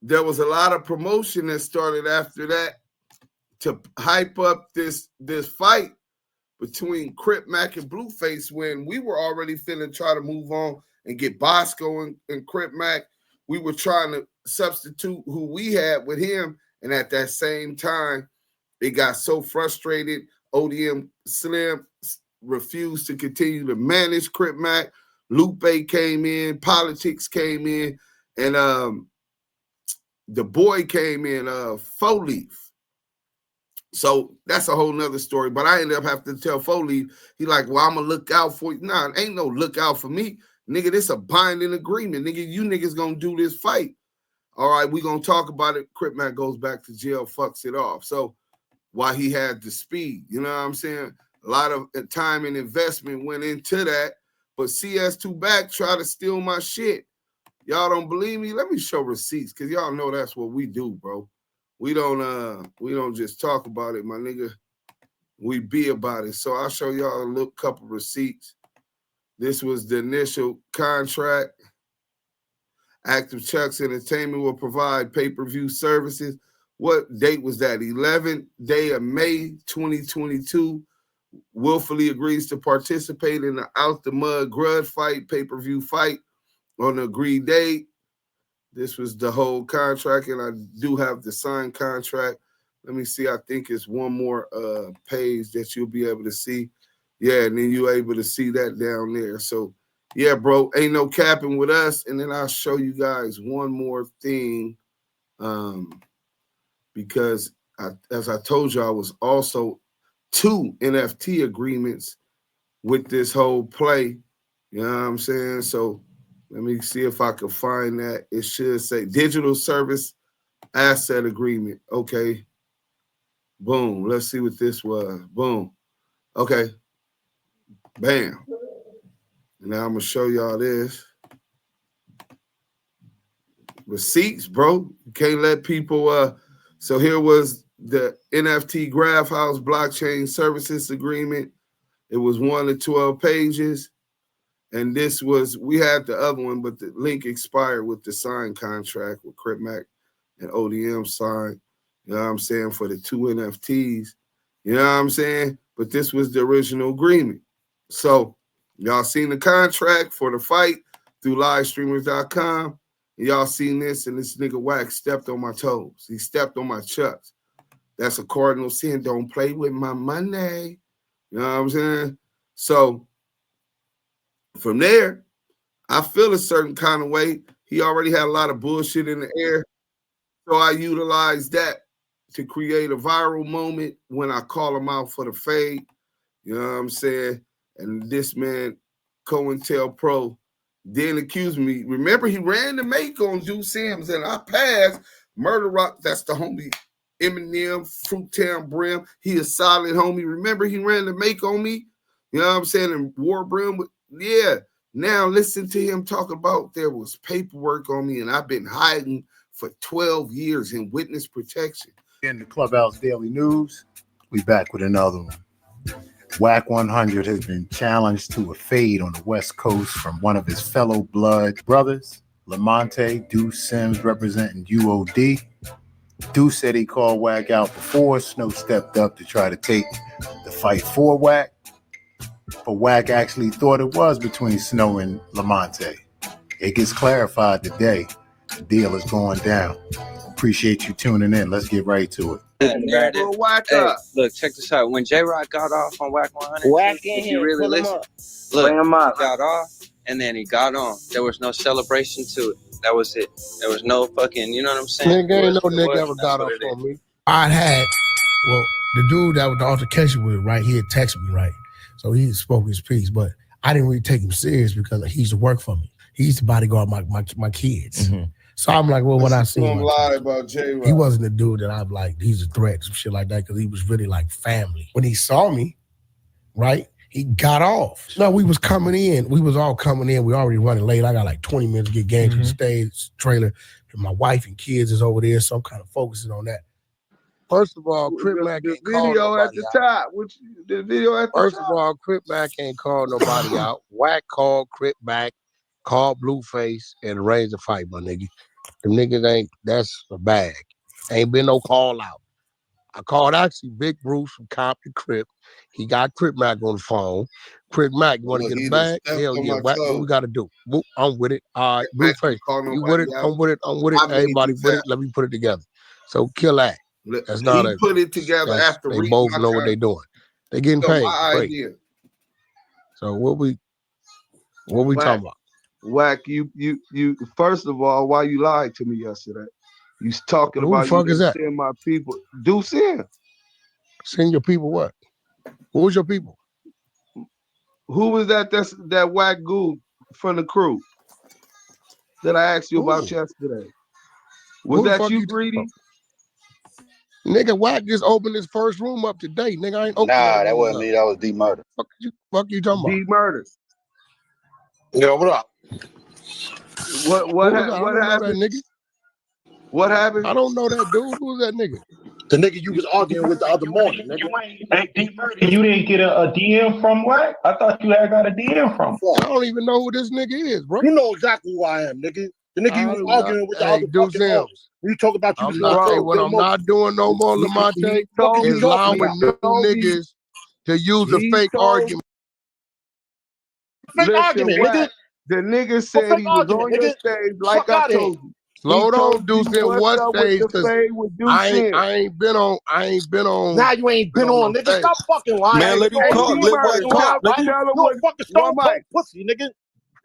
there was a lot of promotion that started after that to hype up this fight between Crip Mac and Blueface when we were already finna try to move on and get Bosco and Crip Mac. We were trying to substitute who we had with him. And at that same time, it got so frustrated. ODM Slim refused to continue to manage Crip Mac. Lupe came in, Politics came in, and the boy came in, 4-Leaf. So that's a whole nother story. But I ended up having to tell 4-Leaf, he like, well, I'm going to look out for you. Nah, ain't no look out for me. Nigga, this a binding agreement. Nigga, you niggas going to do this fight. All right, we going to talk about it. Crip Mac goes back to jail, fucks it off. So while he had the speed, you know what I'm saying? A lot of time and investment went into that. But CS2 Back tried to steal my shit. Y'all don't believe me? Let me show receipts, because y'all know that's what we do, bro. We don't just talk about it, my nigga. We be about it. So I'll show y'all a little couple receipts. This was the initial contract. Active Chucks Entertainment will provide pay-per-view services. What date was that? 11th day of May 2022. Willfully agrees to participate in the Out the Mud Grudge fight, pay-per-view fight on the agreed date. This was the whole contract, and I do have the signed contract. Let me see. I think it's one more page that you'll be able to see. Yeah, and then you're able to see that down there. So, yeah, bro, ain't no capping with us. And then I'll show you guys one more thing because, as I told you, I was also 2 NFT agreements with this whole play. You know what I'm saying? So let me see if I can find that. It should say digital service asset agreement. Okay. Boom. Let's see what this was. Boom. Okay. Bam. Now I'm going to show y'all this. Receipts, bro. You can't let people... So here was the NFT Graph House Blockchain Services Agreement. It was 1 to 12 pages. And this was, we had the other one, but the link expired with the signed contract with Crip Mac and ODM signed, you know what I'm saying, for the 2 NFTs. You know what I'm saying? But this was the original agreement. So y'all seen the contract for the fight through livestreamers.com. Y'all seen this, and this nigga Wack stepped on my toes. He stepped on my chucks. That's a cardinal sin. Don't play with my money. You know what I'm saying? So from there, I feel a certain kind of way. He already had a lot of bullshit in the air. So I utilized that to create a viral moment when I call him out for the fade. You know what I'm saying? And this man, COINTELPRO, then accused me. Remember, he ran the make on Duse M, and I passed Murder Rock. That's the homie Eminem, Fruittown Brim. He a solid homie. Remember, he ran the make on me. You know what I'm saying? And War Brim. Yeah. Now listen to him talk about there was paperwork on me, and I've been hiding for 12 years in witness protection. In the Clubhouse Daily News, we back with another one. Wack 100 has been challenged to a fade on the West Coast from one of his fellow blood brothers, Lamonte Duse M representing UOD. Duse said he called Wack out before. Snow stepped up to try to take the fight for Wack. But Wack actually thought it was between Snow and Lamonte. It gets clarified today. The deal is going down. Appreciate you tuning in. Let's get right to it. Hey, look, check this out. When J-Rock got off on Wack 100, if you really listen, look, he got off and then he got on. There was no celebration to it. That was it. There was no fucking, you know what I'm saying? Nigga ain't no nigga ever got off on me. I had, well, the dude that was the altercation with, right, he had texted me, right? So he spoke his piece, but I didn't really take him serious because he used to work for me. He used to bodyguard my kids. Mm-hmm. So I'm like, well, what I seen, lie about J-Rock. He wasn't the dude that I'm like, he's a threat, some shit like that, because he was really like family. When he saw me, right, he got off. No, we was coming in. We was all coming in. We already running late. I got like 20 minutes to get games to the stage trailer. And my wife and kids is over there, so I'm kind of focusing on that. First of all, Crip Mac ain't called nobody at the top. The video at the First top. of all, Crip Mac ain't called nobody out. Wack called Crip Mac, called Blueface, and arranged a fight, my nigga. Them niggas ain't, that's a bag. Ain't been no call out. I called actually Big Bruce from Compton Crip. He got Crip Mac on the phone. Crip Mac, you want to get a bag? Hell yeah, what we got to do? Whoop, I'm with it. All right, Blueface, you with it? I'm with it. I'm with it. Everybody with it. Let me put it together. So kill that. That's not he put it together after they both know what they doing. They getting paid. My Great. idea. So what we talking about? Wack, you first of all, why you lied to me yesterday? You talking Who about the fuck you is that? send my people. Duse M. Send your people what? Who's your people? Who was that? That's that Wack goo from the crew that I asked you about yesterday. Was that you, Greedy? Nigga, Wack just opened his first room up today. Nigga, I ain't opened that wasn't me. That was D-Murder. Fuck you talking about? D-Murder. Yo, what up? What I don't know that nigga. What happened? I don't know that dude. Who's that nigga? The nigga you was arguing with the other morning, nigga. Hey, D-Murder, you didn't get a DM from Wack? I thought you had got a DM from him. I don't even know who this nigga is, bro. You know exactly who I am, nigga. The nigga you was arguing with the other Duse fucking morning. You talk about you was what I'm not doing no more, Lamonte, is allowing new niggas to use a fake argument. Listen, Wack, the nigga said he was on your stage like I told you. Slow down, Duse M. What stage? I ain't been on. Now you ain't been on, nigga. Stop fucking lying. Man, let him talk. Let boy talk, nigga. You a fucking stone cold pussy, nigga.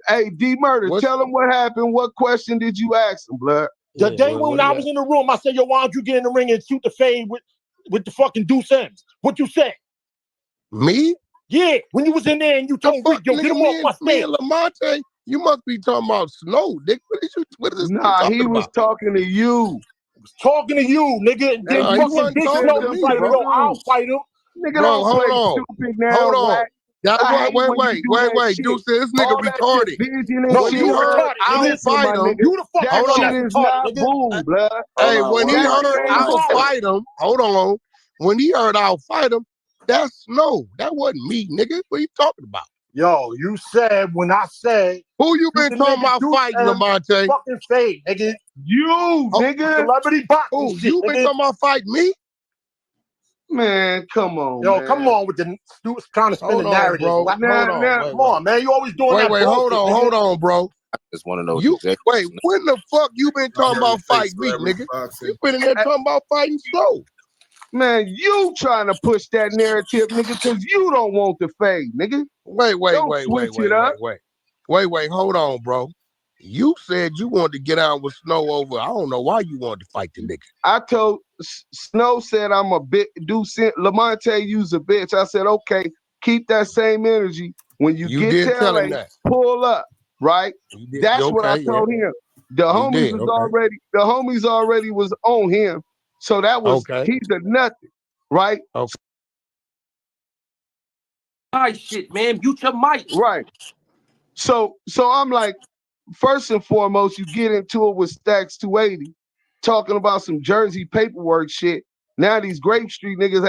Hey, D-Murder, tell him what happened. What question did you ask him, blood? The day when I was in the room, I said, yo, why don't you get in the ring and shoot the fade with the fucking Duse M's? What you said? Me? Yeah, when you was in there and you told me, yo, get him off my stage. Me and Lamonte, you must be talking about Snow, Dick. What is this talking he was about? talking to you. Talking to you, nigga. And then fucking Big Snow was like, yo, I'll fight him. Nigga, bro, don't play hold on. stupid now. Hold on. Wait. Shit. Duse, this nigga All that retarded. shit, vision and No, shit. you heard I'll fight him. You the fucking that shit retarded, is not nigga. boom, blood. Hey, when he heard I'll fight him, hold on. When he heard I'll fight him, that's Snow. That wasn't me, nigga. What are you talking about? Yo, you said when I said who you been talking about fighting, Lamonte? Fucking fade, nigga. You, nigga. Celebrity boxing. Who? You been talking about fighting me? Man, come on, yo, man. come on with the trying to spin the narrative, bro. Hold on, come on, man. You always doing that. Wait, hold on, bro. I just want to know. Wait, when the fuck you been talking about fighting me, nigga? You been in there talking about fighting Slow. Man, you trying to push that narrative, nigga, because you don't want the fade, nigga. Wait, wait, hold on, bro. You said you wanted to get out with Snow over. I don't know why you wanted to fight the nigga. I told Snow said I'm a bit Lamonte you's a bitch. I said, okay, keep that same energy. When you get to LA, pull up, right? That's what I told him. The homies already was on him. So that was he's a nothing, right? Okay. Shit, man, mute your mic. Right. So I'm like, first and foremost, you get into it with Stacks 280, talking about some Jersey paperwork shit. Now these Grape Street niggas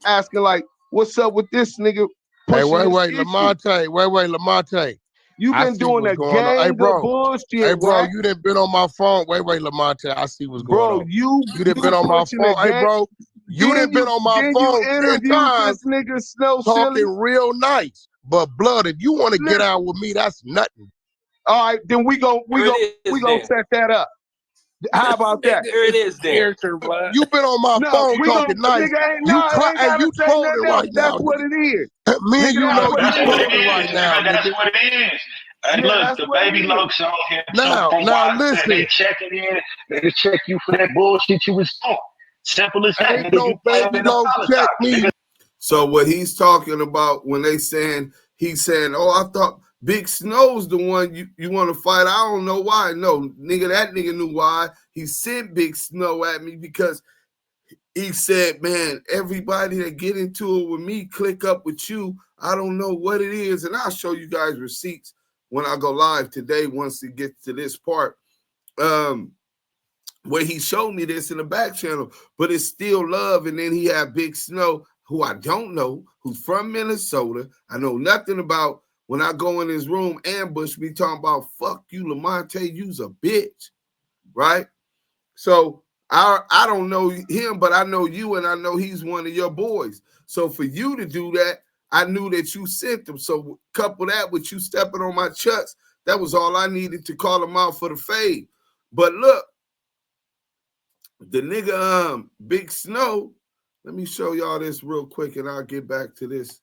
asking like, what's up with this nigga? Hey, wait, Lamonte. You've been doing a gang of bullshit. Hey, bro, you done been on my phone. Wait, Lamonte. I see what's going on. Bro, you done been on my phone. Hey, bro, you done been on my phone 10 times this nigga Snow talking silly. real nice. But blood, if you want to get out with me, that's nothing. All right, then we gonna set that up. How about that? There it is, then. You been on my phone talking nice. You trolling right now. That's what it is. Me and you know you trolling right now, That's nigga. what it is. Hey, look, the baby looks on here. Now listen. They checking in. They check you for that bullshit you was doing. Simple as that. Ain't no baby gonna check me. So what he's talking about when he's saying, oh, I thought Big Snow's the one you want to fight. I don't know why. No, nigga, that nigga knew why. He sent Big Snow at me because he said, man, everybody that get into it with me, click up with you. I don't know what it is. And I'll show you guys receipts when I go live today once it gets to this part. Where he showed me this in the back channel, but it's still love. And then he had Big Snow, who I don't know, who's from Minnesota. I know nothing about. When I go in his room, ambush me talking about, fuck you, Lamonte, you's a bitch, right? So I don't know him, but I know you, and I know he's one of your boys. So for you to do that, I knew that you sent him. So couple that with you stepping on my chucks, that was all I needed to call him out for the fade. But look, the nigga Big Snow, let me show y'all this real quick, and I'll get back to this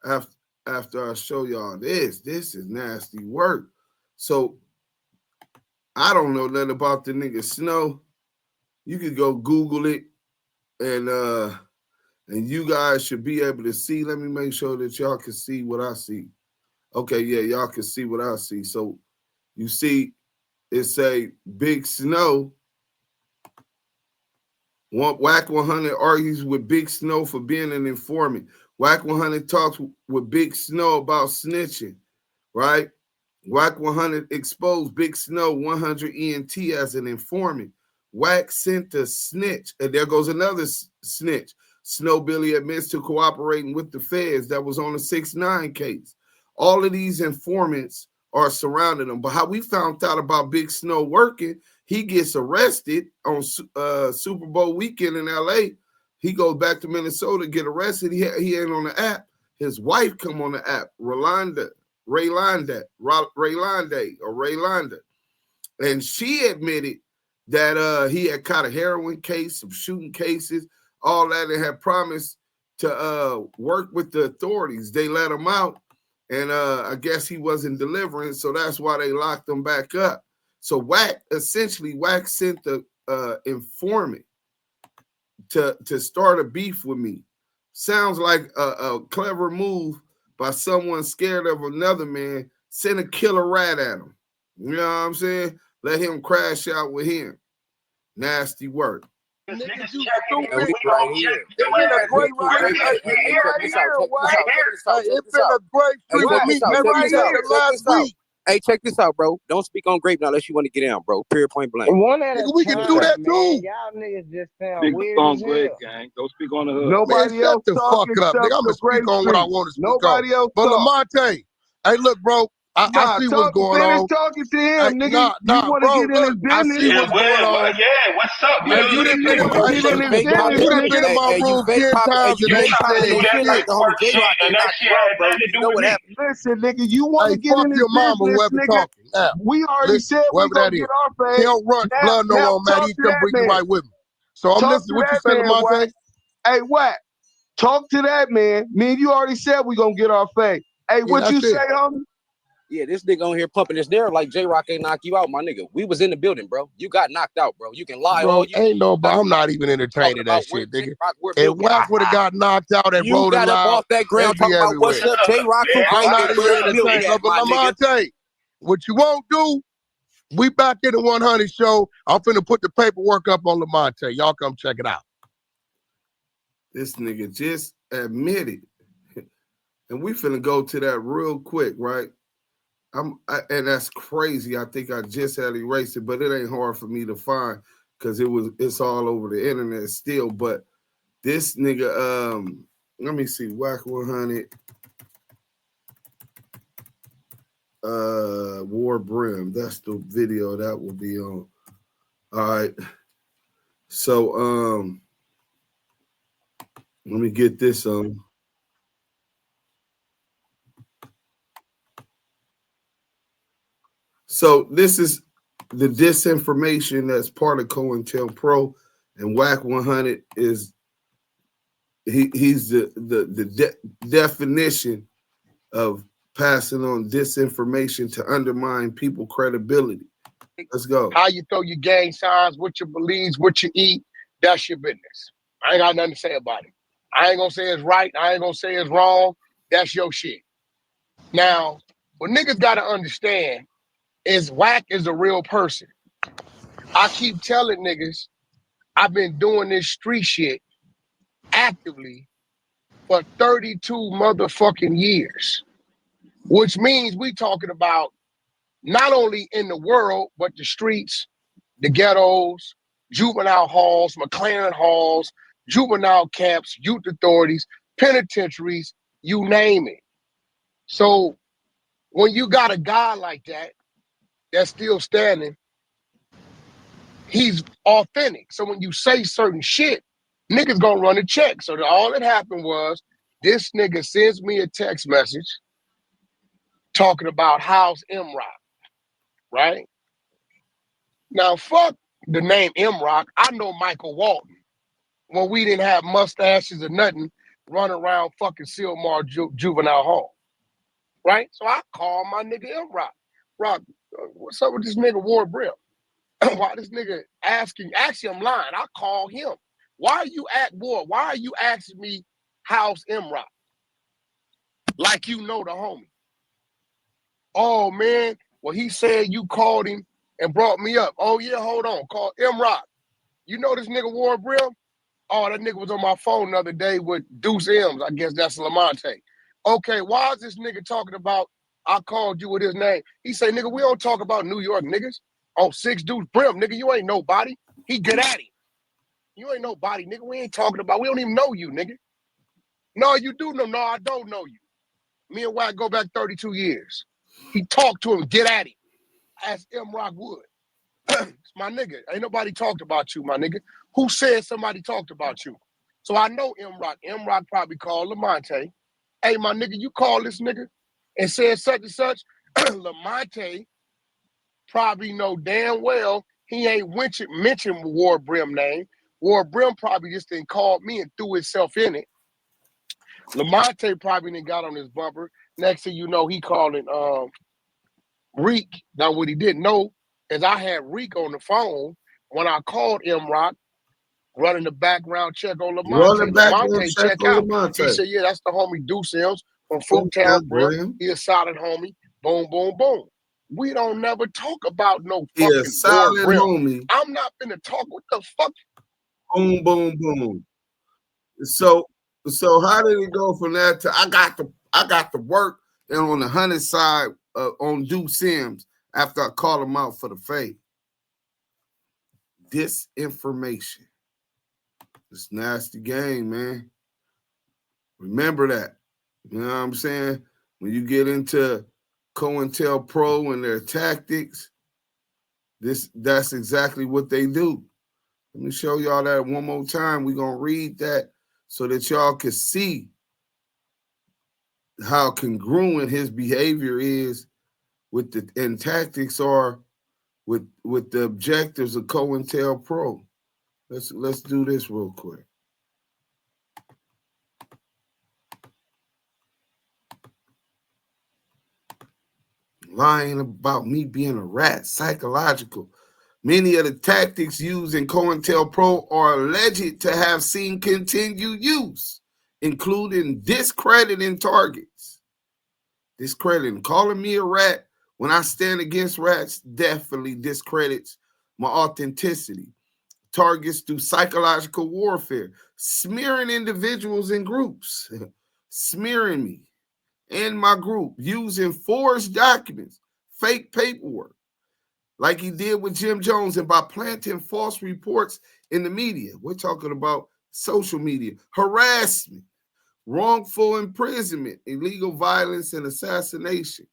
after I show y'all this. This is nasty work. So I don't know nothing about the nigga Snow. You could go Google it, and you guys should be able to see. Let me make sure that y'all can see what I see. Okay, yeah, y'all can see what I see. So you see, it say Big Snow. Wack 100 argues with Big Snow for being an informant. Wack 100 talks with Big Snow about snitching, right? Wack 100 exposed Big Snow 100 ENT as an informant. Wack sent a snitch, and there goes another snitch. Snow Billy admits to cooperating with the feds that was on the 6ix9ine case. All of these informants are surrounding him. But how we found out about Big Snow working, he gets arrested on Super Bowl weekend in LA. He goes back to Minnesota, get arrested. He ain't on the app. His wife come on the app, Raylanda, and she admitted that he had caught a heroin case, some shooting cases, all that, and had promised to work with the authorities. They let him out, and I guess he wasn't delivering, so that's why they locked him back up. So Wack sent the informant to start a beef with me. Sounds like a clever move by someone scared of another man. Send a killer rat at him. You know what I'm saying? Let him crash out with him. Nasty work. Niggas, you stupid. It's been a great free week. Last week. Hey, check this out, bro. Don't speak on Grape now unless you want to get down, bro. Period, point blank. Nigga, we can do that too. Y'all niggas just sound weird as hell. Gang. Don't speak on the hood. Nobody else the fuck up, nigga. I'm gonna speak on what I want to speak on. Nobody else. But Lamonte, hey, look, bro. I see what's going on. Talking to him, nigga. You want to get in his business? I see what's going on. Yeah, what's up, man? You done been in my room 10 times and ain't said shit. Listen, nigga, you want to get in his business, nigga? We already said we gonna get our fade. He don't run blood no more, man. He's gonna bring you right with me. So I'm listening. What you saying, Lamonte? Hey, Wack, talk to that man. Me and you already said we gonna get our fade. Hey, what you say, homie? Yeah, this nigga on here pumping his narrative like J-Rock ain't knock you out, my nigga. We was in the building, bro. You got knocked out, bro. You can lie all you ain't no, but I'm not even entertaining that shit, nigga. If Wack would have got knocked out and you got up off that ground talking about what's up, J-Rock. I'm not even entertaining. But Lamonte, what you won't do, we back in the 100 show. I'm finna put the paperwork up on Lamonte. Y'all come check it out. This nigga just admitted. And we finna go to that real quick, right? And that's crazy. I think I just had erased it, but it ain't hard for me to find because it's all over the internet still. But this nigga, let me see, Wack 100, War Brim. That's the video that will be on. All right. So let me get this on. So this is the disinformation that's part of COINTELPRO, and Wack 100 is he's the definition of passing on disinformation to undermine people's credibility. Let's go. How you throw your gang signs, what you believe, what you eat, that's your business. I ain't got nothing to say about it. I ain't gonna say it's right. I ain't gonna say it's wrong. That's your shit. Now, what niggas gotta understand is Wack is a real person. I keep telling niggas I've been doing this street shit actively for 32 motherfucking years, which means we talking about not only in the world, but the streets, the ghettos, juvenile halls, McLaren halls, juvenile camps, youth authorities, penitentiaries, you name it. So when you got a guy like that, that's still standing, he's authentic. So when you say certain shit, niggas gonna run a check. So all that happened was this nigga sends me a text message talking about House M Rock, right? Now fuck the name M Rock. I know Michael Walton. When we didn't have mustaches or nothing, running around fucking Silmar Juvenile Hall, right? So I call my nigga M Rock. Rock, what's up with this nigga Ward Brill? Why this nigga asking? Actually, I'm lying. I call him. Why are you at war? Why are you asking me House M Rock? Like you know the homie. Oh man, well he said you called him and brought me up. Oh yeah, hold on. Call M Rock. You know this nigga Ward Brill? Oh, that nigga was on my phone the other day with Duse M. I guess that's Lamonte. Okay, why is this nigga talking about I called you with his name? He say, nigga, we don't talk about New York niggas. Oh, 6 Deuce Brim, nigga, you ain't nobody. He good at him. You ain't nobody, nigga. We ain't talking about, we don't even know you, nigga. No, you do know. No, I don't know you. Me and Wack go back 32 years. He talked to him, get at him. As M Rock would. It's my nigga. Ain't nobody talked about you, my nigga. Who said somebody talked about you? So I know M Rock. M Rock probably called Lamonte. Hey, my nigga, you call this nigga and said such and such. Lamonte probably know damn well he ain't mentioned Ward Brim name. Ward Brim probably just didn't call me and threw himself in it. Lamonte probably didn't got on his bumper. Next thing you know, he calling Reek. Now what he didn't know is I had Reek on the phone when I called M Rock, running the background check on Lamonte. Lamonte check out. He said, yeah, that's the homie Duse M from Fruittown Brim. He a solid homie. Boom, boom, boom. We don't never talk about no fucking solid Brim. homie. I'm not finna talk. What the fuck? Boom, boom, boom. So how did it go from that to I got to work and on the 100 side on Duse Sims after I called him out for the fade? Disinformation. It's nasty game, man. Remember that. You know what I'm saying? When you get into COINTELPRO and their tactics, that's exactly what they do. Let me show y'all that one more time. We're going to read that so that y'all can see how congruent his behavior is with the and tactics are with the objectives of COINTELPRO. Let's do this real quick. Lying about me being a rat, psychological. Many of the tactics used in COINTELPRO are alleged to have seen continued use, including discrediting targets. Discrediting. Calling me a rat when I stand against rats definitely discredits my authenticity. Targets through psychological warfare. Smearing individuals and groups. Smearing me and my group using forged documents, fake paperwork, like he did with Jim Jones, and by planting false reports in the media. We're talking about social media, harassment, wrongful imprisonment, illegal violence, and assassination.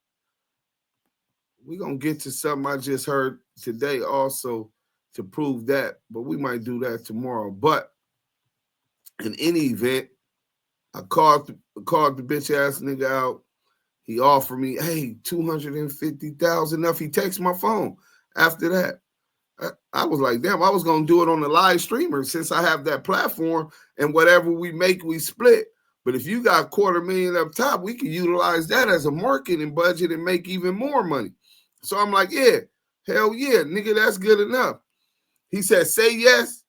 We're going to get to something I just heard today also to prove that, but we might do that tomorrow. But in any event, I called the bitch ass nigga out. He offered me, hey, $250,000 if he takes my phone. After that, I was like, damn, I was going to do it on the live streamer since I have that platform, and whatever we make, we split. But if you got $250,000 up top, we can utilize that as a marketing budget and make even more money. So I'm like, yeah, hell yeah, nigga, that's good enough. He said, say yes,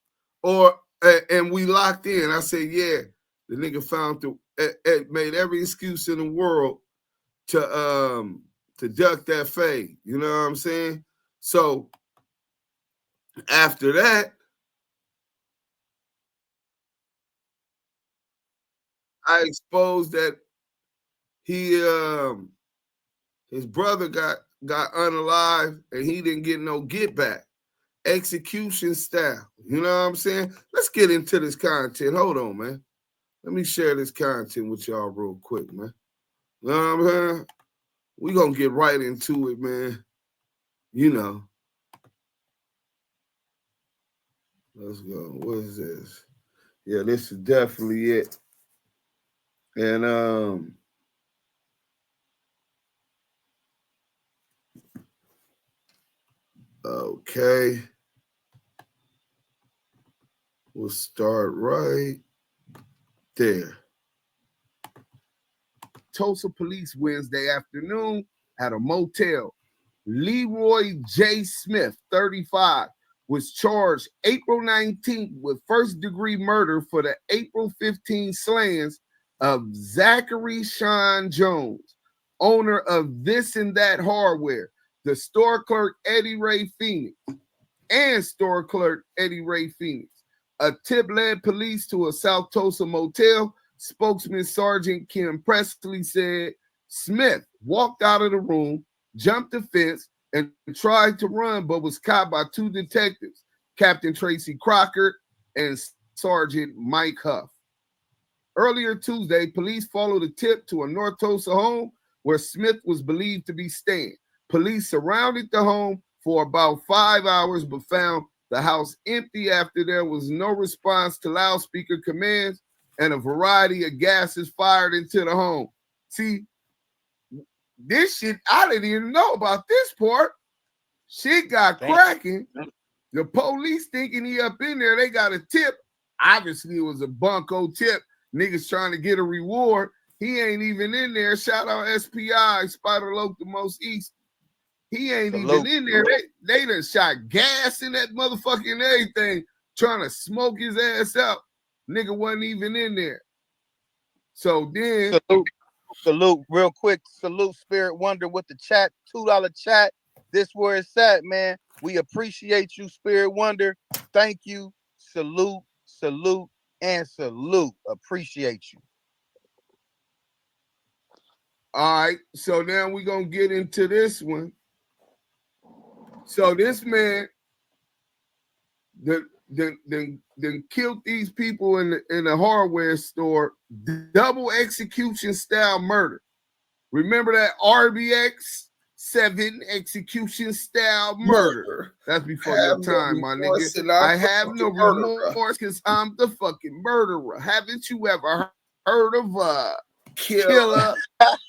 and we locked in. I said, yeah. The nigga found made every excuse in the world to duck that fade. You know what I'm saying? So after that, I exposed that he his brother got unalived and he didn't get no get back. Execution style. You know what I'm saying? Let's get into this content. Hold on, man. Let me share this content with y'all real quick, man. You know what I'm saying? We're going to get right into it, man. You know. Let's go. What is this? Yeah, this is definitely it. And okay. We'll start right there. Tulsa police Wednesday afternoon at a motel. Leroy J. Smith, 35, was charged April 19th with first-degree murder for the April 15 slayings of Zachary Sean Jones, owner of This and That Hardware, the store clerk Eddie Ray Phoenix, and store clerk Eddie Ray Phoenix. A tip led police to a South Tulsa motel. Spokesman Sergeant Kim Presley said Smith walked out of the room, jumped the fence, and tried to run, but was caught by two detectives, Captain Tracy Crocker and Sergeant Mike Huff. Earlier Tuesday, police followed a tip to a North Tulsa home where Smith was believed to be staying. Police surrounded the home for about 5 hours, but found the house empty after there was no response to loudspeaker commands and a variety of gases fired into the home. See, this shit, I didn't even know about this part. Shit got cracking. The police thinking he up in there, they got a tip. Obviously, it was a bunko tip. Niggas trying to get a reward. He ain't even in there. Shout out SPI, Spider Loc the Most East. He ain't even in there. They done shot gas in that motherfucking everything, trying to smoke his ass out. Nigga wasn't even in there. So then salute real quick. Salute Spirit Wonder with the chat, $2 chat. This where it's at, man. We appreciate you, Spirit Wonder. Thank you. Salute, salute, and salute. Appreciate you. All right. So now we're gonna get into this one. So this man then killed these people in the hardware store, double execution style murder. Remember that RBX 7 execution style murder? That's before your time, my nigga. I have no remorse because I'm the fucking murderer. Haven't you ever heard of a killer?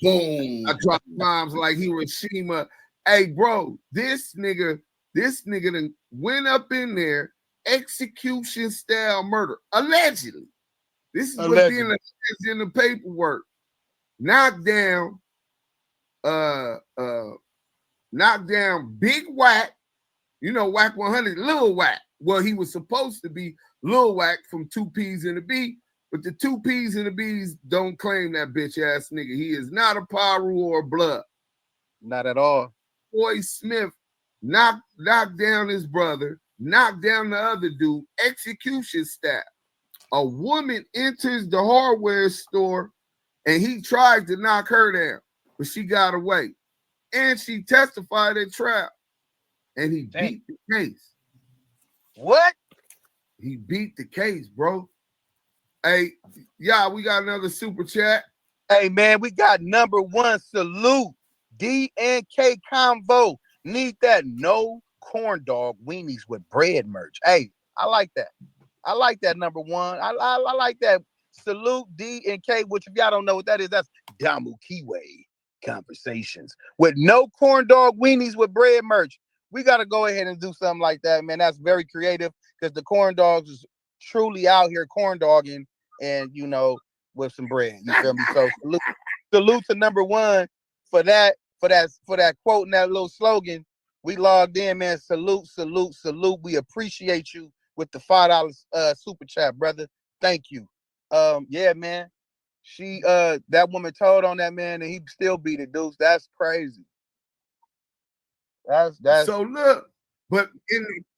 Boom. I dropped bombs like Hiroshima. Hey, bro, this nigga done went up in there, execution style murder, allegedly. This is what's being alleged in the paperwork. Knocked down Big Wack, you know, Wack 100, Lil Wack. Well, he was supposed to be Lil Wack from 2 P's and a B, but the 2 P's and the B's don't claim that bitch ass nigga. He is not a Paru or blood. Not at all. Boy Smith knocked down his brother, knocked down the other dude, execution style. A woman enters the hardware store and he tried to knock her down, but she got away. And she testified at trial. And he beat the case. What? He beat the case, bro. Hey, yeah, we got another super chat. Hey, man, we got number 1. Salute. DNK Convo. Need that no corn dog weenies with bread merch. Hey, I like that. I like that, number 1. I like that. Salute DNK, which if y'all don't know what that is, that's Damu Kiwe Conversations with no corn dog weenies with bread merch. We got to go ahead and do something like that, man. That's very creative because the corn dogs is truly out here corn dogging and, you know, with some bread. You feel me? So salute to number 1 for that quote and that little slogan. We logged in, man. Salute, salute, salute. We appreciate you with the $5 super chat, brother. Thank you. Yeah, man. She that woman told on that man and he still beat it, Deuce. That's crazy. That's so look, but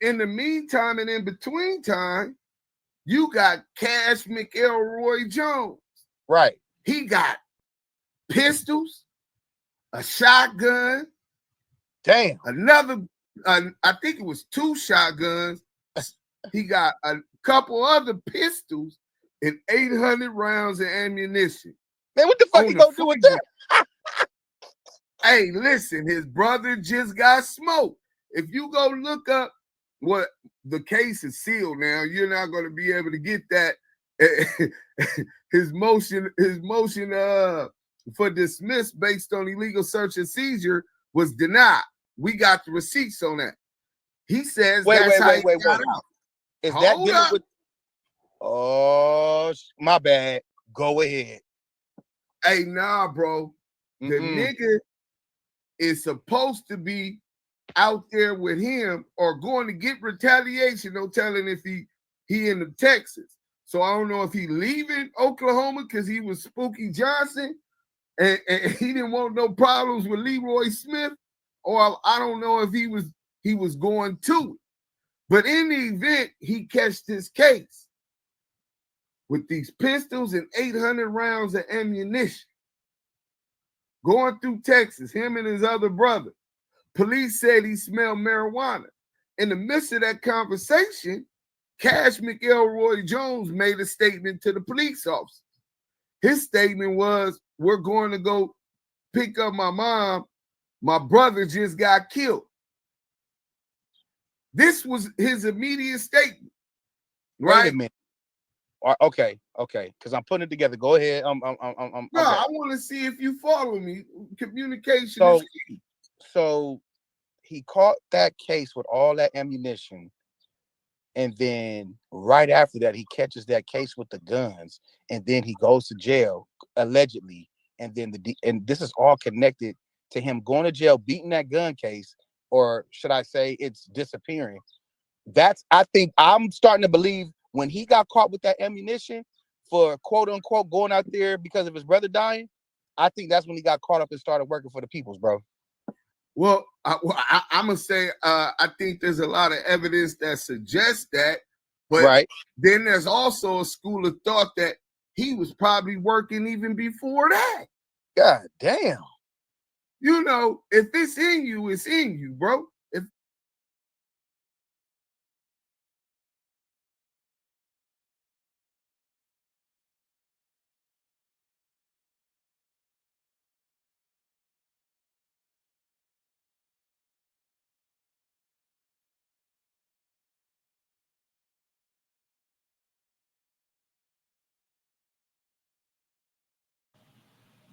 in the meantime and in between time, you got Cash McElroy Jones. Right. He got pistols, a shotgun. Damn. Another, I think it was 2 shotguns. He got a couple other pistols and 800 rounds of ammunition. Man, what the fuck he gonna do with that? Hey, listen, his brother just got smoked. If you go look up what the case is sealed now. You're not going to be able to get that. his motion for dismiss based on illegal search and seizure was denied. We got the receipts on that. He says wait. Out. Is that dealing with? Oh, my bad. Go ahead. Hey, nah, bro. The nigga is supposed to be out there with him or going to get retaliation. No telling if he in the Texas. So I don't know if he leaving Oklahoma because he was Spooky Johnson and he didn't want no problems with Leroy Smith, or I don't know if he was going to it. But in the event, he catched his case with these pistols and 800 rounds of ammunition going through Texas, him and his other brother. Police said he smelled marijuana. In the midst of that conversation, Cash McElroy Jones made a statement to the police officer. His statement was, we're going to go pick up my mom. My brother just got killed. This was his immediate statement. Right? Wait a minute. Okay. Because I'm putting it together. Go ahead. No, okay. I want to see if you follow me. Communication is key. So he caught that case with all that ammunition. And then right after that, he catches that case with the guns. And then he goes to jail, allegedly. And then and this is all connected to him going to jail, beating that gun case, or should I say it's disappearing. I think I'm starting to believe when he got caught with that ammunition for quote unquote going out there because of his brother dying, I think that's when he got caught up and started working for the peoples, bro. Well, I'm going to say I think there's a lot of evidence that suggests that, but then there's also a school of thought that he was probably working even before that. God damn. You know, if it's in you, it's in you, bro.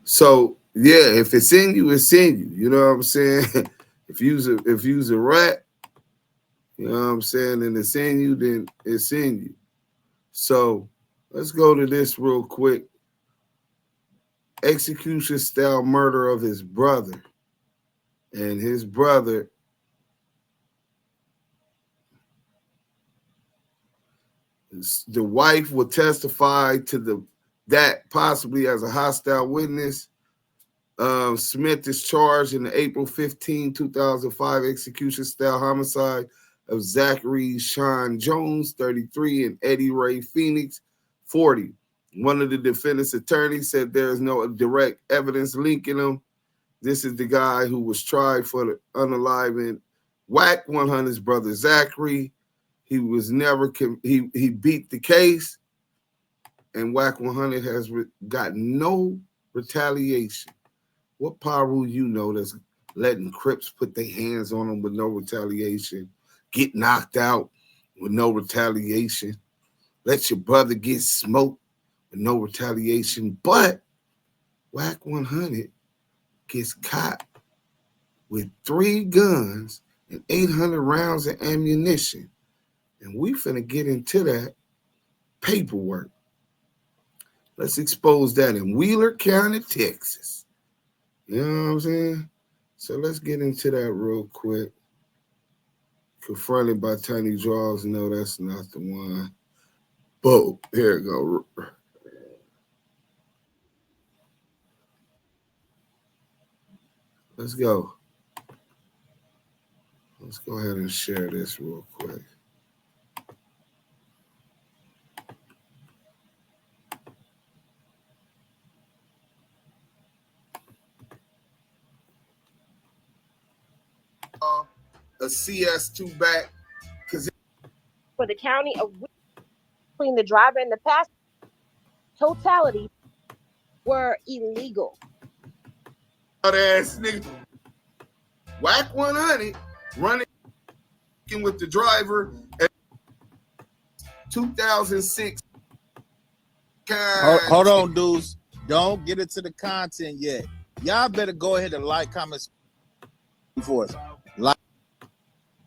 So yeah, if it's in you, it's in you. You know what I'm saying? if you's a rat, you know what I'm saying, and it's in you, then it's in you. So let's go to this real quick. Execution style murder of his brother. And his brother the wife will testify to that possibly as a hostile witness. Smith is charged in the April 15, 2005 execution-style homicide of Zachary Sean Jones, 33, and Eddie Ray Phoenix, 40. One of the defendant's attorneys said there is no direct evidence linking them. This is the guy who was tried for the unaliving Wack 100's brother Zachary. He was never he beat the case, and Wack 100 has got no retaliation. What Paru you know that's letting Crips put their hands on him with no retaliation, get knocked out with no retaliation, let your brother get smoked with no retaliation, but Wack 100 gets caught with 3 guns and 800 rounds of ammunition. And we finna get into that paperwork. Let's expose that in Wheeler County, Texas. You know what I'm saying? So let's get into that real quick. Confronted by Tiny Draws. No, that's not the one. Boom. Here we go. Let's go. Let's go ahead and share this real quick. A CS2 back because for the county of between the driver and the passenger, totality were illegal. Ass nigga. Wack 100 running speaking with the driver. 2006. Hold on, dudes. Don't get into the content yet. Y'all better go ahead and like, comment before us. Like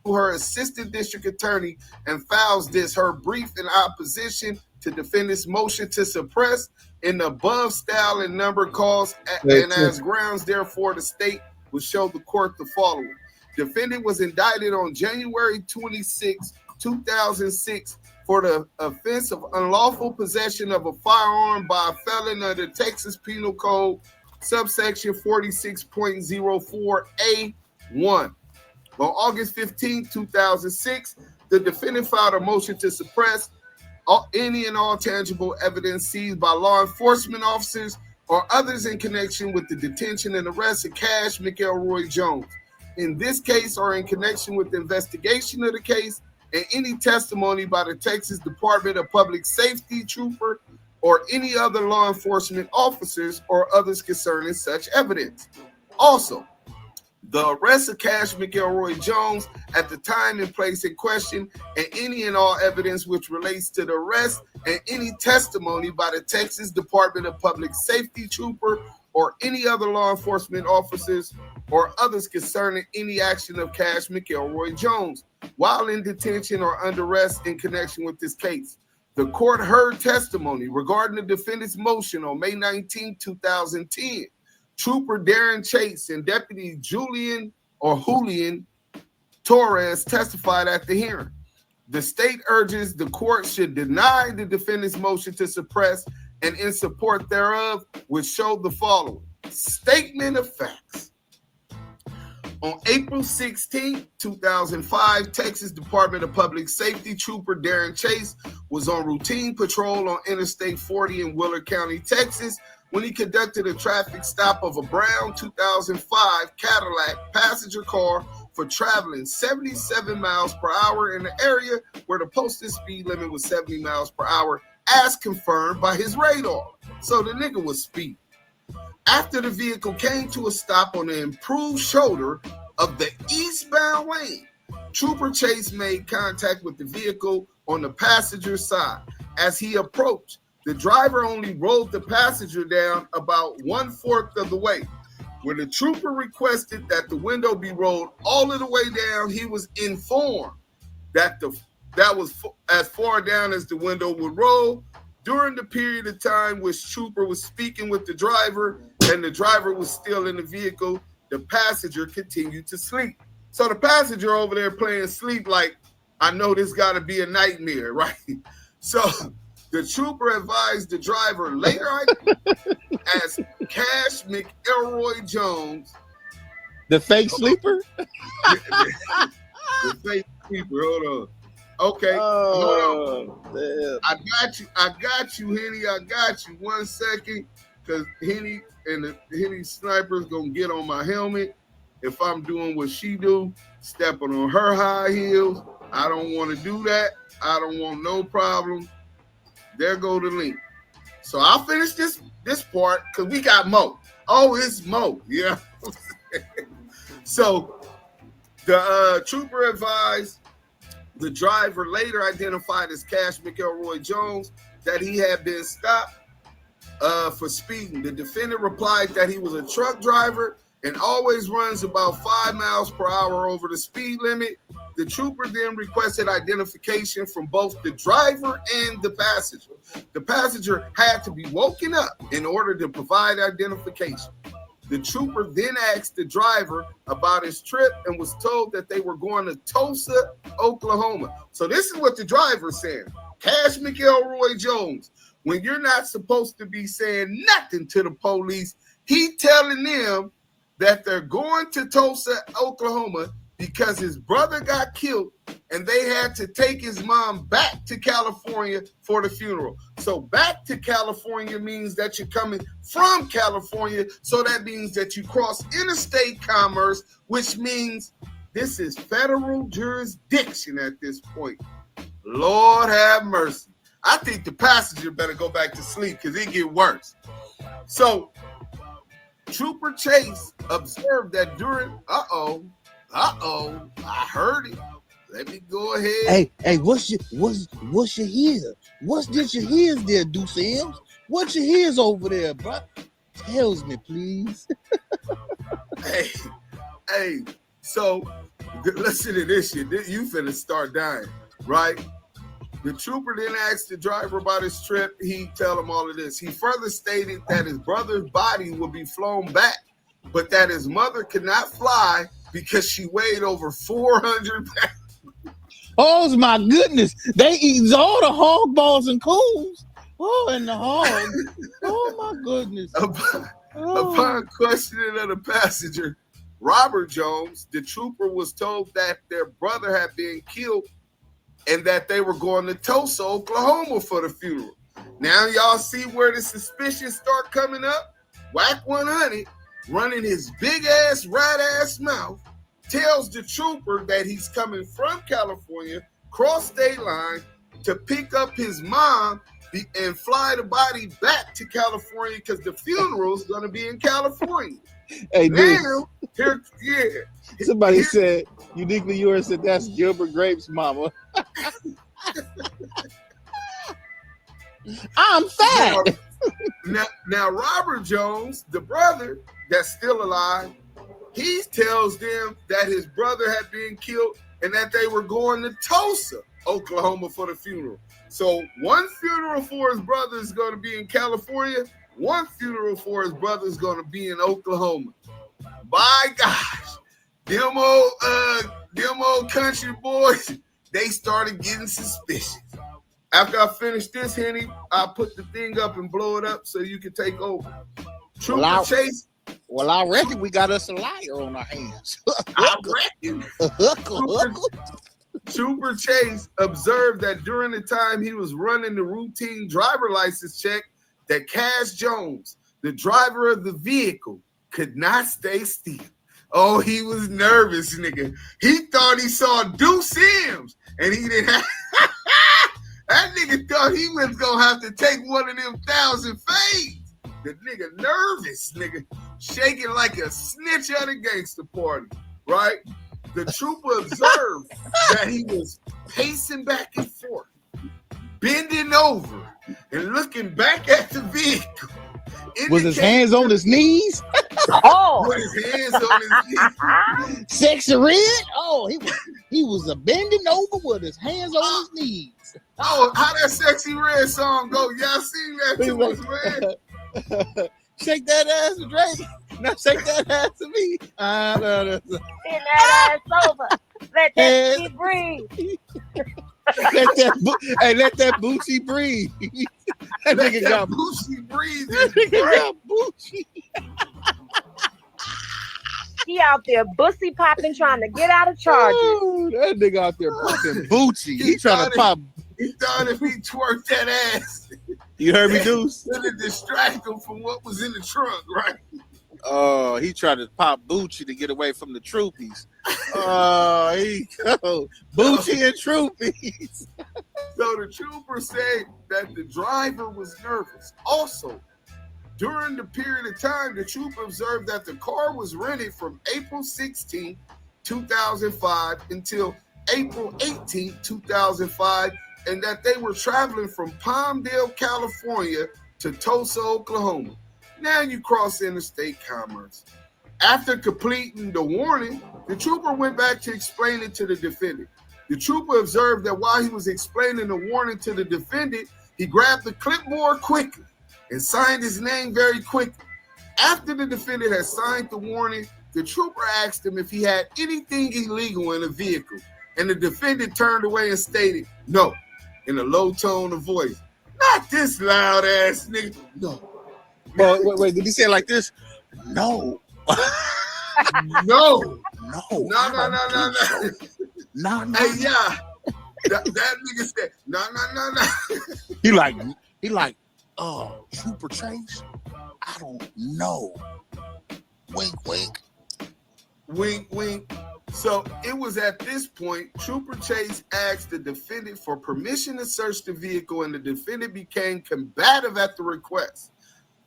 her assistant district attorney and files this her brief in opposition to defendant's motion to suppress in the above style and number calls and as grounds, therefore, the state will show the court the following. Defendant was indicted on January 26, 2006 for the offense of unlawful possession of a firearm by a felon under Texas Penal Code, subsection 46.04A1. On August 15, 2006, the defendant filed a motion to suppress any and all tangible evidence seized by law enforcement officers or others in connection with the detention and arrest of Cash McElroy Jones. In this case, or in connection with the investigation of the case, and any testimony by the Texas Department of Public Safety trooper or any other law enforcement officers or others concerning such evidence. Also, the arrest of Cash McElroy Jones at the time and place in question, and any and all evidence which relates to the arrest and any testimony by the Texas Department of Public Safety trooper or any other law enforcement officers or others concerning any action of Cash McElroy Jones while in detention or under arrest in connection with this case. The court heard testimony regarding the defendant's motion on May 19, 2010. Trooper Darren Chase and Deputy Julian Torres testified at the hearing. The state urges the court should deny the defendant's motion to suppress and in support thereof, which showed the following. Statement of facts. On April 16, 2005, Texas Department of Public Safety Trooper Darren Chase was on routine patrol on Interstate 40 in Willard County, Texas, when he conducted a traffic stop of a brown 2005 Cadillac passenger car for traveling 77 miles per hour in the area where the posted speed limit was 70 miles per hour, as confirmed by his radar. So the nigga was speeding. After the vehicle came to a stop on the improved shoulder of the eastbound lane, Trooper Chase made contact with the vehicle on the passenger side. As he approached, the driver only rolled the passenger down about 1/4 of the way. When the trooper requested that the window be rolled all of the way down, he was informed that that was as far down as the window would roll. During the period of time which Trooper was speaking with the driver and the driver was still in the vehicle, the passenger continued to sleep. So the passenger over there playing sleep like, I know this got to be a nightmare, right? So the trooper advised the driver later as Cash McElroy Jones. The fake sleeper? The fake sleeper, hold on. Okay, hold on. Damn. I got you, Henny. I got you. 1 second, because Henny and the Henny sniper's gonna get on my helmet if I'm doing what she do, stepping on her high heels. I don't want to do that. I don't want no problem. There go the link. So I'll finish this part because we got Mo. Oh, it's Mo. Yeah. So the trooper advised the driver, later identified as Cash McElroy Jones, that he had been stopped for speeding. The defendant replied that he was a truck driver and always runs about 5 miles per hour over the speed limit. The trooper then requested identification from both the driver and the passenger. The passenger had to be woken up in order to provide identification. The trooper then asked the driver about his trip and was told that they were going to Tulsa, Oklahoma. So this is what the driver said. Cash McElroy Jones, when you're not supposed to be saying nothing to the police, he telling them that they're going to Tulsa, Oklahoma because his brother got killed and they had to take his mom back to California for the funeral. So back to California means that you're coming from California. So that means that you cross interstate commerce, which means this is federal jurisdiction at this point. Lord have mercy. I think the passenger better go back to sleep because it get worse. So Trooper Chase observed that during, I heard it. Let me go ahead. Hey, what's your here? What's this your here's there, Duse M? What's your here's over there, bro? Tells me, please. Hey, so listen to this shit. You finna start dying, right? The trooper then asked the driver about his trip. He tell him all of this. He further stated that his brother's body would be flown back, but that his mother could not fly because she weighed over 400 pounds. Oh my goodness! They eat all the hog balls and coons. Oh, and the hog. Oh my goodness! Upon questioning of the passenger, Robert Jones, the trooper was told that their brother had been killed and that they were going to Tulsa, Oklahoma for the funeral. Now y'all see where the suspicions start coming up? Wack 100, running his big ass, rat ass mouth, tells the trooper that he's coming from California, cross state line, to pick up his mom and fly the body back to California because the funeral's going to be in California. Hey, now, somebody said, uniquely yours, said that's Gilbert Grape's mama. I'm fat. Now, Robert Jones, the brother that's still alive, he tells them that his brother had been killed and that they were going to Tulsa, Oklahoma for the funeral. So one funeral for his brother is going to be in California. One funeral for his brother is going to be in Oklahoma. By gosh, them old country boys, they started getting suspicious. After I finish this, Henny, I'll put the thing up and blow it up so you can take over. Trooper Chase. Well, I reckon we got us a liar on our hands. I reckon. Trooper Chase observed that during the time he was running the routine driver license check, that Cash Jones, the driver of the vehicle, could not stay still. Oh, he was nervous, nigga. He thought he saw Duse M, and he didn't have... That nigga thought he was gonna have to take one of them 1,000 fades. The nigga nervous, nigga, shaking like a snitch at a gangster party, right? The trooper observed that he was pacing back and forth, bending over, and looking back at the vehicle. Was his hands on his knees? Oh, with his hands on his knees. Sexy Red? Oh, he was a bending over with his hands on his knees. Oh, how that Sexy Red song go? Y'all seen that to us, man? Shake that ass to Drake. Now shake that ass to me. Bend that ass over. Let that shit breathe. Let that Boochie breathe. That nigga got Boochie breathe. That nigga got Boochie. He out there bussy popping, trying to get out of charges. Oh, that nigga out there popping Boochie. He trying to pop. He thought if he twerked that ass, you heard me, Deuce? It would distract him from what was in the trunk, right? Oh, he tried to pop Boochie to get away from the troopies. Oh, he go. Boochie and troopies. So the trooper said that the driver was nervous. Also, during the period of time, the trooper observed that the car was rented from April 16, 2005 until April 18, 2005, and that they were traveling from Palmdale, California to Tulsa, Oklahoma. Now you cross interstate commerce. After completing the warning, the trooper went back to explain it to the defendant. The trooper observed that while he was explaining the warning to the defendant, he grabbed the clipboard quickly and signed his name very quickly. After the defendant had signed the warning, the trooper asked him if he had anything illegal in the vehicle, and the defendant turned away and stated, "No," in a low tone of voice. "Not this loud ass nigga. No." Well, wait, did he say it like this? No. No. No. No. Hey, yeah. That nigga said, no. He like, Trooper Chase? I don't know. Wink, wink. Wink, wink. So it was at this point, Trooper Chase asked the defendant for permission to search the vehicle, and the defendant became combative at the request.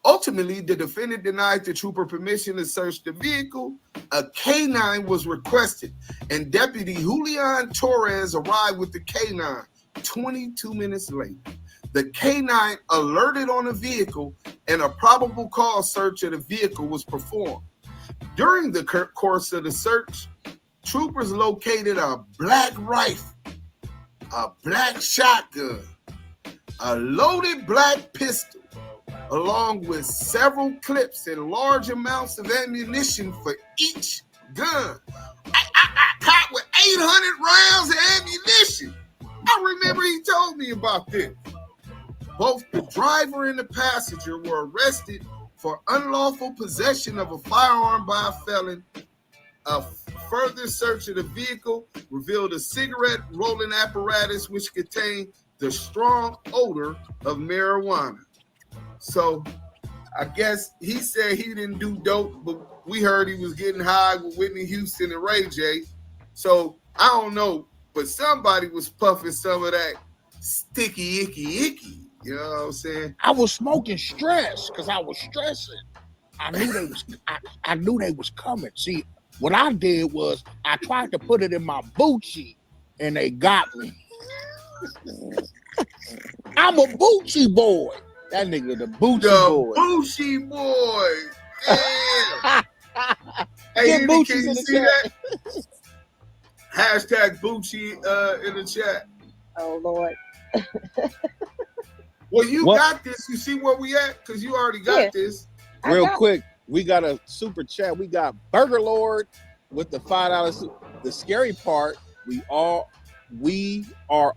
Ultimately, the defendant denied the trooper permission to search the vehicle. A K9 was requested, and Deputy Julian Torres arrived with the K9 22 minutes later. The K9 alerted on the vehicle, and a probable cause search of the vehicle was performed. During the course of the search, troopers located a black rifle, a black shotgun, a loaded black pistol, along with several clips and large amounts of ammunition for each gun. I caught with 800 rounds of ammunition. I remember he told me about this. Both the driver and the passenger were arrested for unlawful possession of a firearm by a felon. A further search of the vehicle revealed a cigarette rolling apparatus which contained the strong odor of marijuana. So I guess he said he didn't do dope, but we heard he was getting high with Whitney Houston and Ray J. So I don't know, but somebody was puffing some of that sticky, icky. You know what I'm saying? I was smoking stress because I was stressing. I knew they was coming. See, what I did was I tried to put it in my Bucci, and they got me. I'm a Bucci boy. That nigga, the Bucci boy. The Bucci boy. Damn. Hey, Get can you see that? Hashtag Bucci in the chat. Oh, Lord. Well, you got this. You see where we at? Because you already got this. Real quick, we got a super chat. We got Burger Lord with the $5. The scary part, we are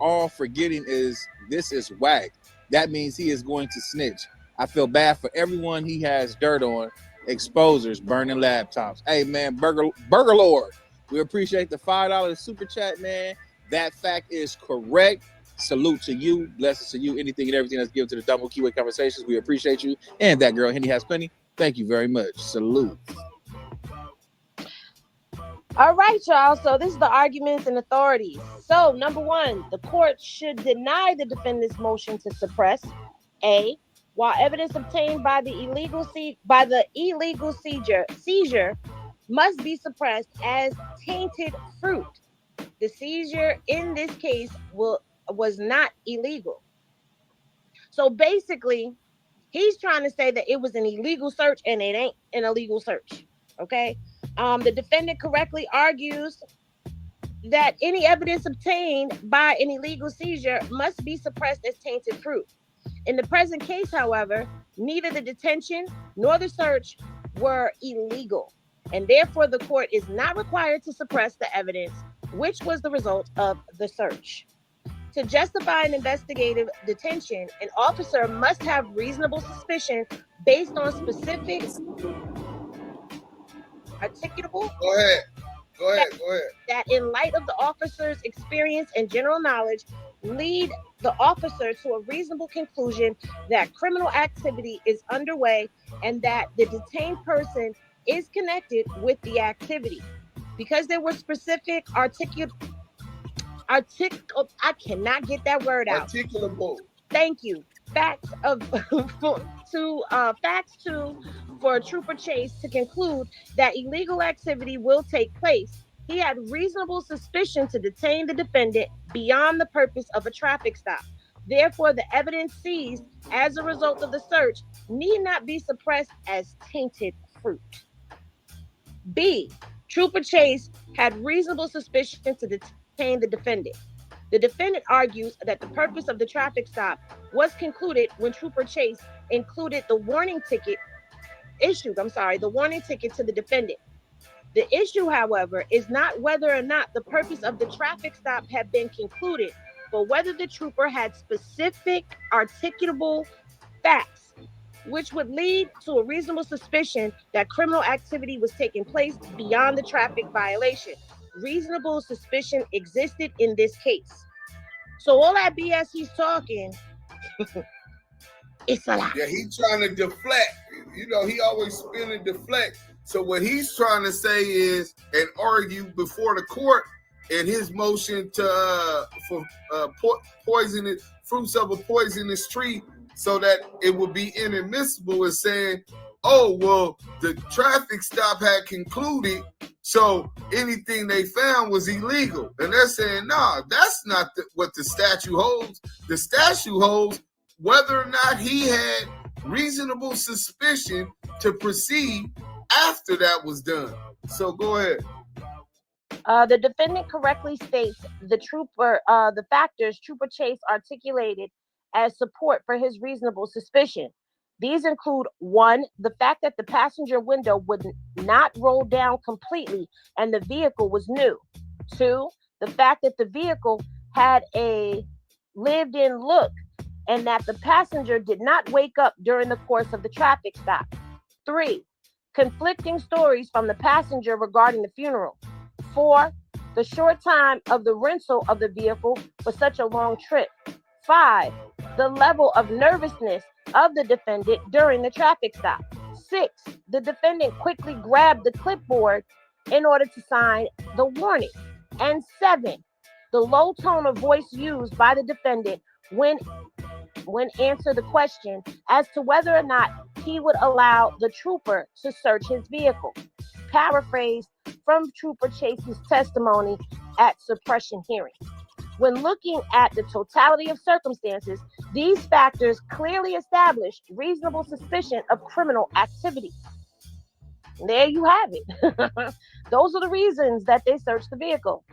all forgetting is this is Wack. That means he is going to snitch. I feel bad for everyone he has dirt on. Exposers, burning laptops. Hey, man, Burger Lord, we appreciate the $5 super chat, man. That fact is correct. Salute to you. Blessings to you. Anything and everything that's given to the Double Keyway Conversations. We appreciate you. And that girl, Henny Has Plenty. Thank you very much. Salute. All right, y'all. So this is the arguments and authorities. So number one, the court should deny the defendant's motion to suppress. A, while evidence obtained by the illegal seizure must be suppressed as tainted fruit. The seizure in this case was not illegal. So basically, he's trying to say that it was an illegal search and it ain't an illegal search. Okay. The defendant correctly argues that any evidence obtained by an illegal seizure must be suppressed as tainted fruit. In the present case, however, neither the detention nor the search were illegal, and therefore the court is not required to suppress the evidence which was the result of the search. To justify an investigative detention, an officer must have reasonable suspicion based on specific articulable. Go ahead. That in light of the officer's experience and general knowledge, lead the officer to a reasonable conclusion that criminal activity is underway and that the detained person is connected with the activity. Because there were specific I cannot get that word out. Articulable. Thank you. Facts for a trooper chase to conclude that illegal activity will take place. He had reasonable suspicion to detain the defendant beyond the purpose of a traffic stop. Therefore, the evidence seized as a result of the search need not be suppressed as tainted fruit. B, Trooper Chase had reasonable suspicion to detain the defendant. The defendant argues that the purpose of the traffic stop was concluded when Trooper Chase issued the warning ticket to the defendant. The issue, however, is not whether or not the purpose of the traffic stop had been concluded, but whether the trooper had specific articulable facts which would lead to a reasonable suspicion that criminal activity was taking place beyond the traffic violation. Reasonable suspicion existed in this case. So all that BS he's talking, it's a lie. Yeah, he's trying to deflect. You know, he always spin and deflect. So what he's trying to say is, and argue before the court in his motion to for poisonous fruits of a poisonous tree so that it would be inadmissible as saying, oh, well, the traffic stop had concluded, so anything they found was illegal. And they're saying, nah, that's not what the statute holds. The statute holds whether or not he had reasonable suspicion to proceed after that was done. So go ahead. The defendant correctly states the factors Trooper Chase articulated as support for his reasonable suspicion. These include 1, the fact that the passenger window would not roll down completely and the vehicle was new. 2, the fact that the vehicle had a lived-in look and that the passenger did not wake up during the course of the traffic stop. 3, conflicting stories from the passenger regarding the funeral. 4, the short time of the rental of the vehicle for such a long trip. 5, the level of nervousness of the defendant during the traffic stop. 6, the defendant quickly grabbed the clipboard in order to sign the warning. And 7, the low tone of voice used by the defendant when answer the question as to whether or not he would allow the trooper to search his vehicle. Paraphrased from Trooper Chase's testimony at suppression hearing. When looking at the totality of circumstances, these factors clearly established reasonable suspicion of criminal activity. There you have it. Those are the reasons that they searched the vehicle.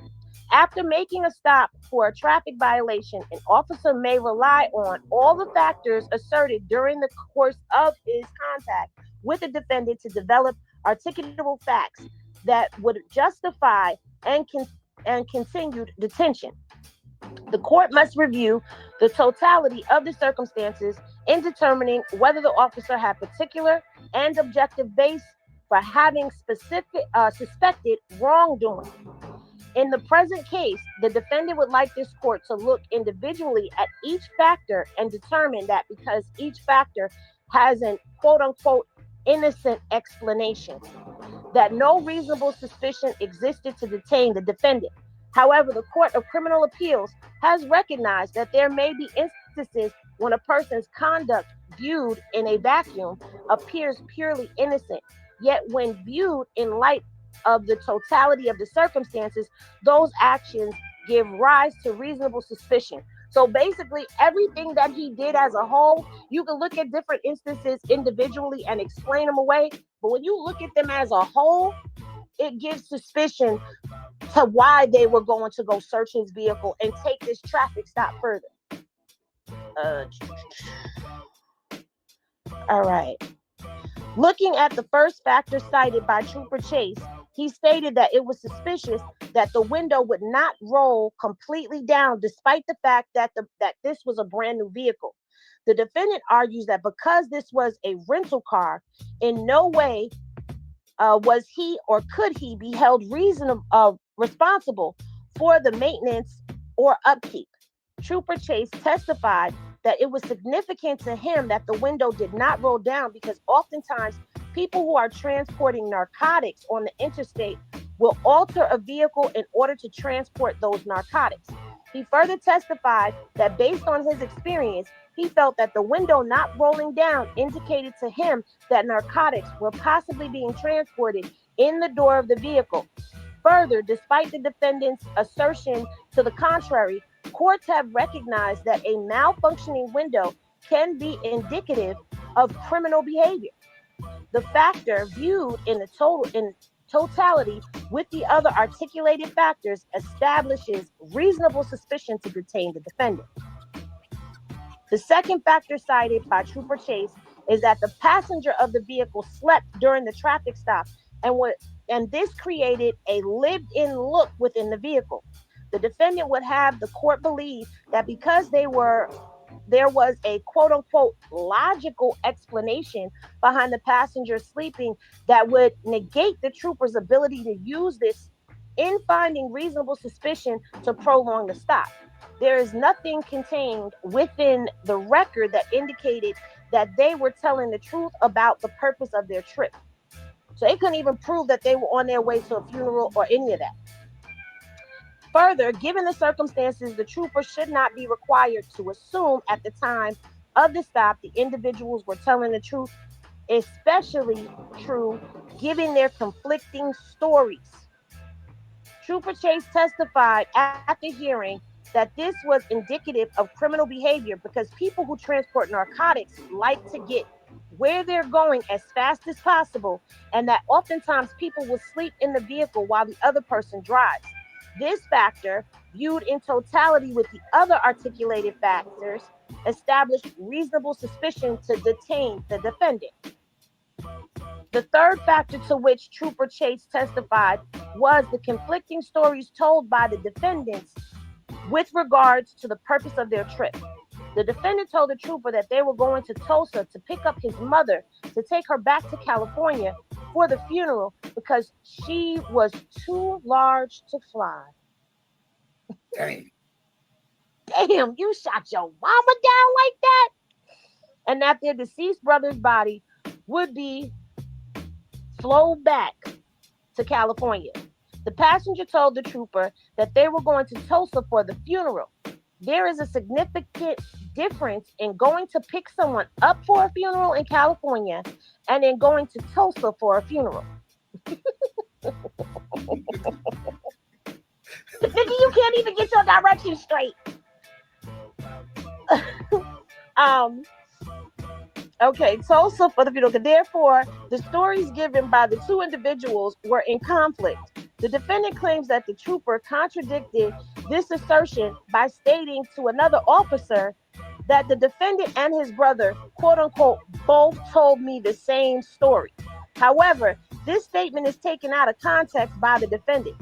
After making a stop for a traffic violation, an officer may rely on all the factors asserted during the course of his contact with the defendant to develop articulable facts that would justify and continued detention. The court must review the totality of the circumstances in determining whether the officer had particular and objective base for having suspected wrongdoing. In the present case, the defendant would like this court to look individually at each factor and determine that because each factor has an quote-unquote innocent explanation, that no reasonable suspicion existed to detain the defendant. However, the Court of Criminal Appeals has recognized that there may be instances when a person's conduct viewed in a vacuum appears purely innocent, yet when viewed in light of the totality of the circumstances, those actions give rise to reasonable suspicion. So basically, everything that he did as a whole, you can look at different instances individually and explain them away. But when you look at them as a whole, it gives suspicion to why they were going to go search his vehicle and take this traffic stop further. All right. Looking at the first factor cited by Trooper Chase, he stated that it was suspicious that the window would not roll completely down despite the fact that this was a brand new vehicle. The defendant argues that because this was a rental car, in no way was he or could he be held responsible for the maintenance or upkeep. Trooper Chase testified that it was significant to him that the window did not roll down because oftentimes people who are transporting narcotics on the interstate will alter a vehicle in order to transport those narcotics. He further testified that based on his experience, he felt that the window not rolling down indicated to him that narcotics were possibly being transported in the door of the vehicle. Further, despite the defendant's assertion to the contrary, courts have recognized that a malfunctioning window can be indicative of criminal behavior. The factor viewed in totality with the other articulated factors establishes reasonable suspicion to detain the defendant. The second factor cited by Trooper Chase is that the passenger of the vehicle slept during the traffic stop and this created a lived-in look within the vehicle. The defendant would have the court believe that because there was a quote-unquote logical explanation behind the passenger sleeping that would negate the trooper's ability to use this in finding reasonable suspicion to prolong the stop. There is nothing contained within the record that indicated that they were telling the truth about the purpose of their trip. So they couldn't even prove that they were on their way to a funeral or any of that. Further, given the circumstances, the trooper should not be required to assume at the time of the stop, the individuals were telling the truth, especially true, giving their conflicting stories. Trooper Chase testified at the hearing that this was indicative of criminal behavior because people who transport narcotics like to get where they're going as fast as possible, and that oftentimes people will sleep in the vehicle while the other person drives. This factor, viewed in totality with the other articulated factors, established reasonable suspicion to detain the defendant. The third factor to which Trooper Chase testified was the conflicting stories told by the defendants with regards to the purpose of their trip. The defendant told the trooper that they were going to Tulsa to pick up his mother to take her back to California for the funeral because she was too large to fly. Dang. Damn, you shot your mama down like that? And that their deceased brother's body would be flowed back to California. The passenger told the trooper that they were going to Tulsa for the funeral. There is a significant difference in going to pick someone up for a funeral in California and in going to Tulsa for a funeral. Nigga, you can't even get your directions straight. Okay, Tulsa for the funeral. Therefore, the stories given by the two individuals were in conflict. The defendant claims that the trooper contradicted this assertion by stating to another officer that the defendant and his brother, quote unquote, both told me the same story. However, this statement is taken out of context by the defendant.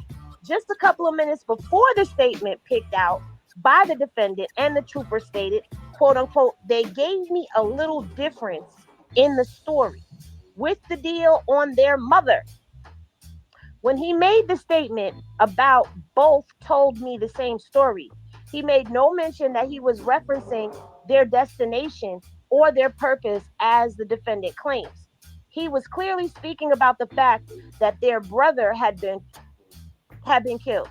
Just a couple of minutes before the statement picked out by the defendant and the trooper stated, quote unquote, they gave me a little difference in the story with the deal on their mother. When he made the statement about both told me the same story, he made no mention that he was referencing their destination or their purpose as the defendant claims. He was clearly speaking about the fact that their brother had been killed,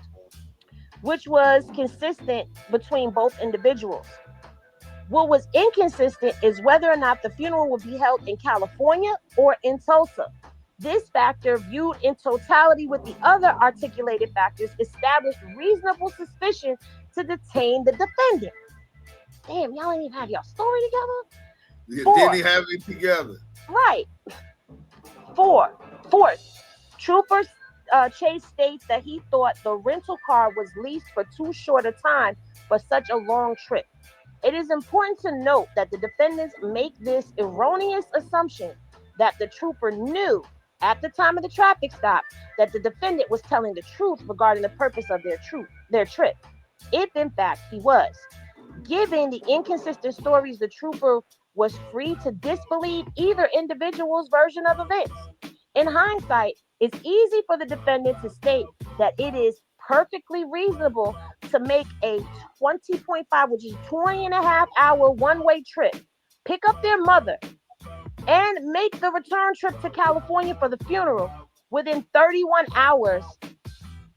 which was consistent between both individuals. What was inconsistent is whether or not the funeral would be held in California or in Tulsa. This factor, viewed in totality with the other articulated factors, established reasonable suspicion to detain the defendant. Damn, y'all ain't even have your story together? Didn't he have it together? Right. Fourth, Trooper Chase states that he thought the rental car was leased for too short a time for such a long trip. It is important to note that the defendants make this erroneous assumption that the trooper knew at the time of the traffic stop that the defendant was telling the truth regarding the purpose of their trip, if in fact he was. Given the inconsistent stories, the trooper was free to disbelieve either individual's version of events. In hindsight, it's easy for the defendant to state that it is perfectly reasonable to make a 20.5, which is 20.5-hour one-way trip, pick up their mother, and make the return trip to California for the funeral within 31 hours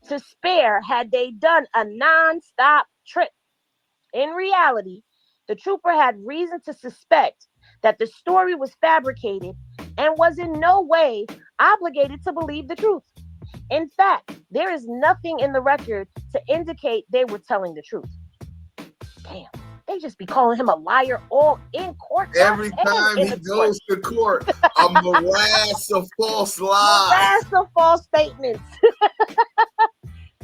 to spare had they done a non-stop trip. In reality, the trooper had reason to suspect that the story was fabricated and was in no way obligated to believe the truth. In fact, there is nothing in the record to indicate they were telling the truth. Damn, they just be calling him a liar all in court. Every time he goes to court, a morass of false lies. Morass of false statements.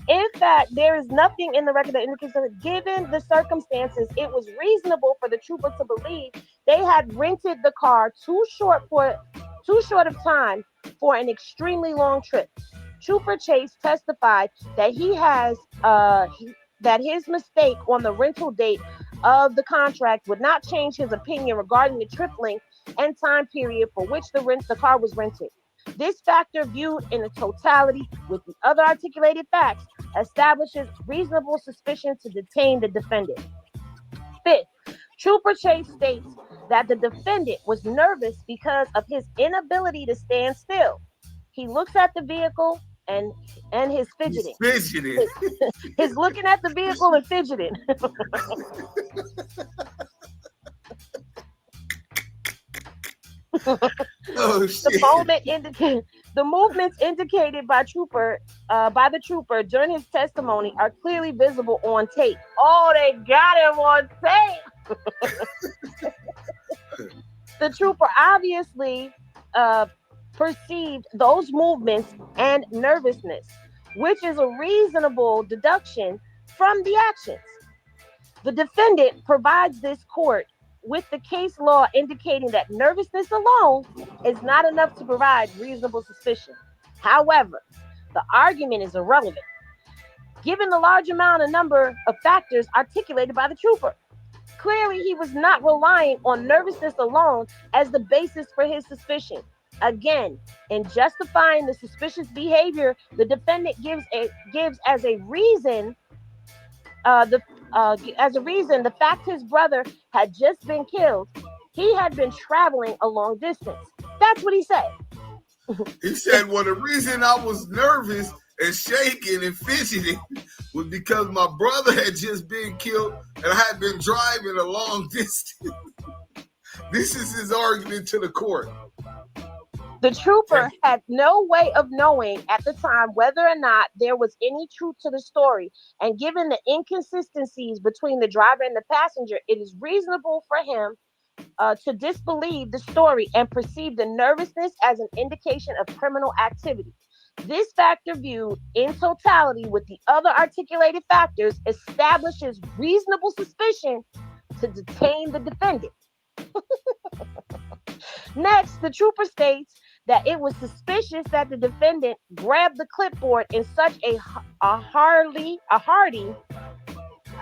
In fact, there is nothing in the record that indicates that given the circumstances, it was reasonable for the trooper to believe they had rented the car too short of time for an extremely long trip. Trooper Chase testified that that his mistake on the rental date of the contract would not change his opinion regarding the trip length and time period for which the car was rented. This factor, viewed in a totality with the other articulated facts, establishes reasonable suspicion to detain the defendant. Fifth, Trooper Chase states that the defendant was nervous because of his inability to stand still. He looks at the vehicle and his fidgeting. He's fidgeting. He's looking at the vehicle and fidgeting. Oh shit. The movements indicated by the trooper during his testimony are clearly visible on tape. Oh, they got him on tape. The trooper obviously perceived those movements and nervousness, which is a reasonable deduction from the actions. The defendant provides this court with the case law indicating that nervousness alone is not enough to provide reasonable suspicion. However, the argument is irrelevant, given the large number of factors articulated by the trooper. Clearly, he was not relying on nervousness alone as the basis for his suspicion. Again, in justifying the suspicious behavior, the defendant gives as a reason the fact his brother had just been killed. He had been traveling a long distance. That's what he said. He said, well, the reason I was nervous and shaking and fidgeting was because my brother had just been killed and I had been driving a long distance. This is his argument to the court. The trooper had no way of knowing at the time whether or not there was any truth to the story, and given the inconsistencies between the driver and the passenger, it is reasonable for him to disbelieve the story and perceive the nervousness as an indication of criminal activity. This factor viewed in totality with the other articulated factors establishes reasonable suspicion to detain the defendant. Next, the trooper states that it was suspicious that the defendant grabbed the clipboard in such a hardy,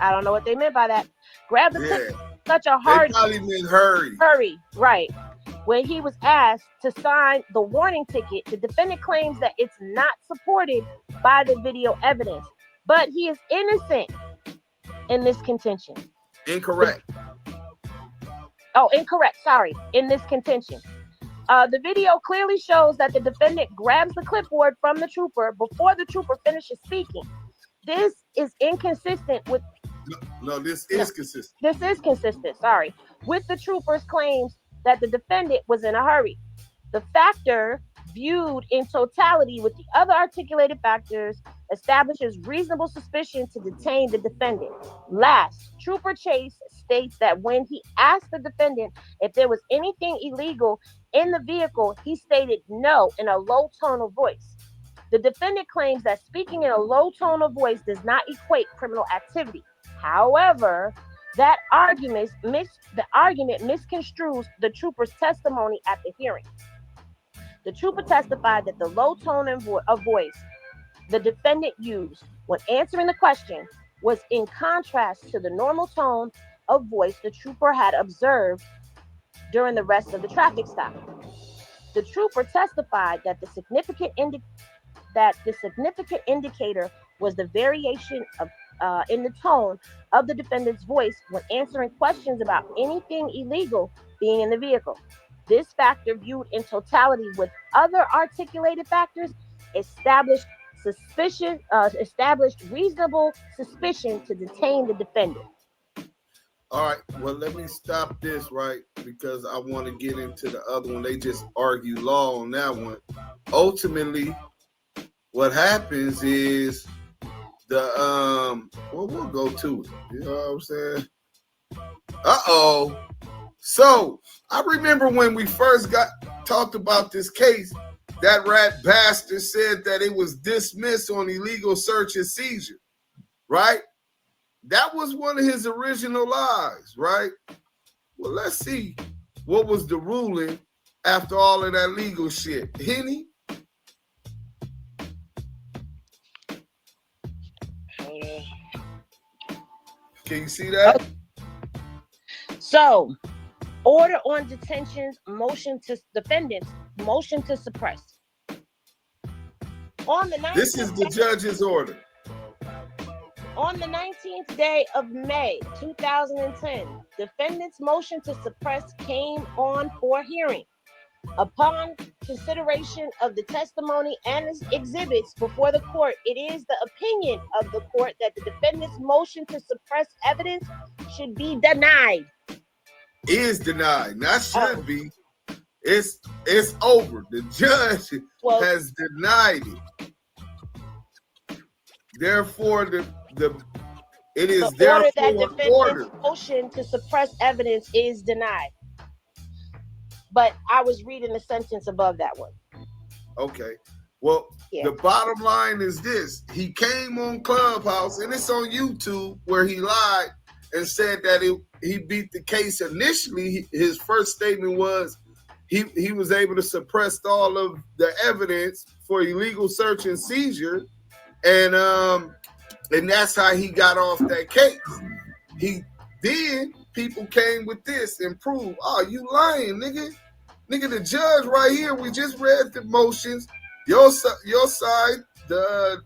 I don't know what they meant by that, grabbed the clipboard in such a hardy, they probably meant hurry, right. When he was asked to sign the warning ticket, the defendant claims that it's not supported by the video evidence, but he is innocent in this contention. Incorrect. In this contention. The video clearly shows that the defendant grabs the clipboard from the trooper before the trooper finishes speaking. This is inconsistent with... This is consistent. This is consistent, with the trooper's claims that the defendant was in a hurry. The factor viewed in totality with the other articulated factors establishes reasonable suspicion to detain the defendant. Last, Trooper Chase states that when he asked the defendant if there was anything illegal in the vehicle, he stated no in a low tone of voice. The defendant claims that speaking in a low tone of voice does not equate criminal activity. However, that argument misconstrues the trooper's testimony at the hearing. The trooper testified that the low tone of voice the defendant used when answering the question was in contrast to the normal tone of voice the trooper had observed during the rest of the traffic stop. The trooper testified that the significant indicator was the variation of in the tone of the defendant's voice when answering questions about anything illegal being in the vehicle. This factor, viewed in totality with other articulated factors, established reasonable suspicion to detain the defendant. All right, well, let me stop this, right? Because I want to get into the other one. They just argue law on that one. Ultimately, what happens is we'll go to it. You know what I'm saying? So I remember when we first talked about this case, that rat bastard said that it was dismissed on illegal search and seizure, right? That was one of his original lies, right? Well, let's see what was the ruling after all of that legal shit. Henny? Can you see that? Okay. So, order on detentions, defendants, motion to suppress. This is the judge's order. On the 19th day of May 2010, defendant's motion to suppress came on for hearing. Upon consideration of the testimony and exhibits before the court, it is the opinion of the court that the defendant's motion to suppress evidence should be denied. Is denied, not should be. It's over. The judge has denied it. Therefore, it is the order that therefore defendant's ordered. motion to suppress evidence is denied. But I was reading the sentence above that one. Okay. Well, the bottom line is this. He came on Clubhouse, and it's on YouTube, where he lied and said that he beat the case initially. His first statement was he was able to suppress all of the evidence for illegal search and seizure, and that's how he got off that case. Then people came with this and proved, oh, you lying, nigga. Nigga, the judge right here, we just read the motions, your side, the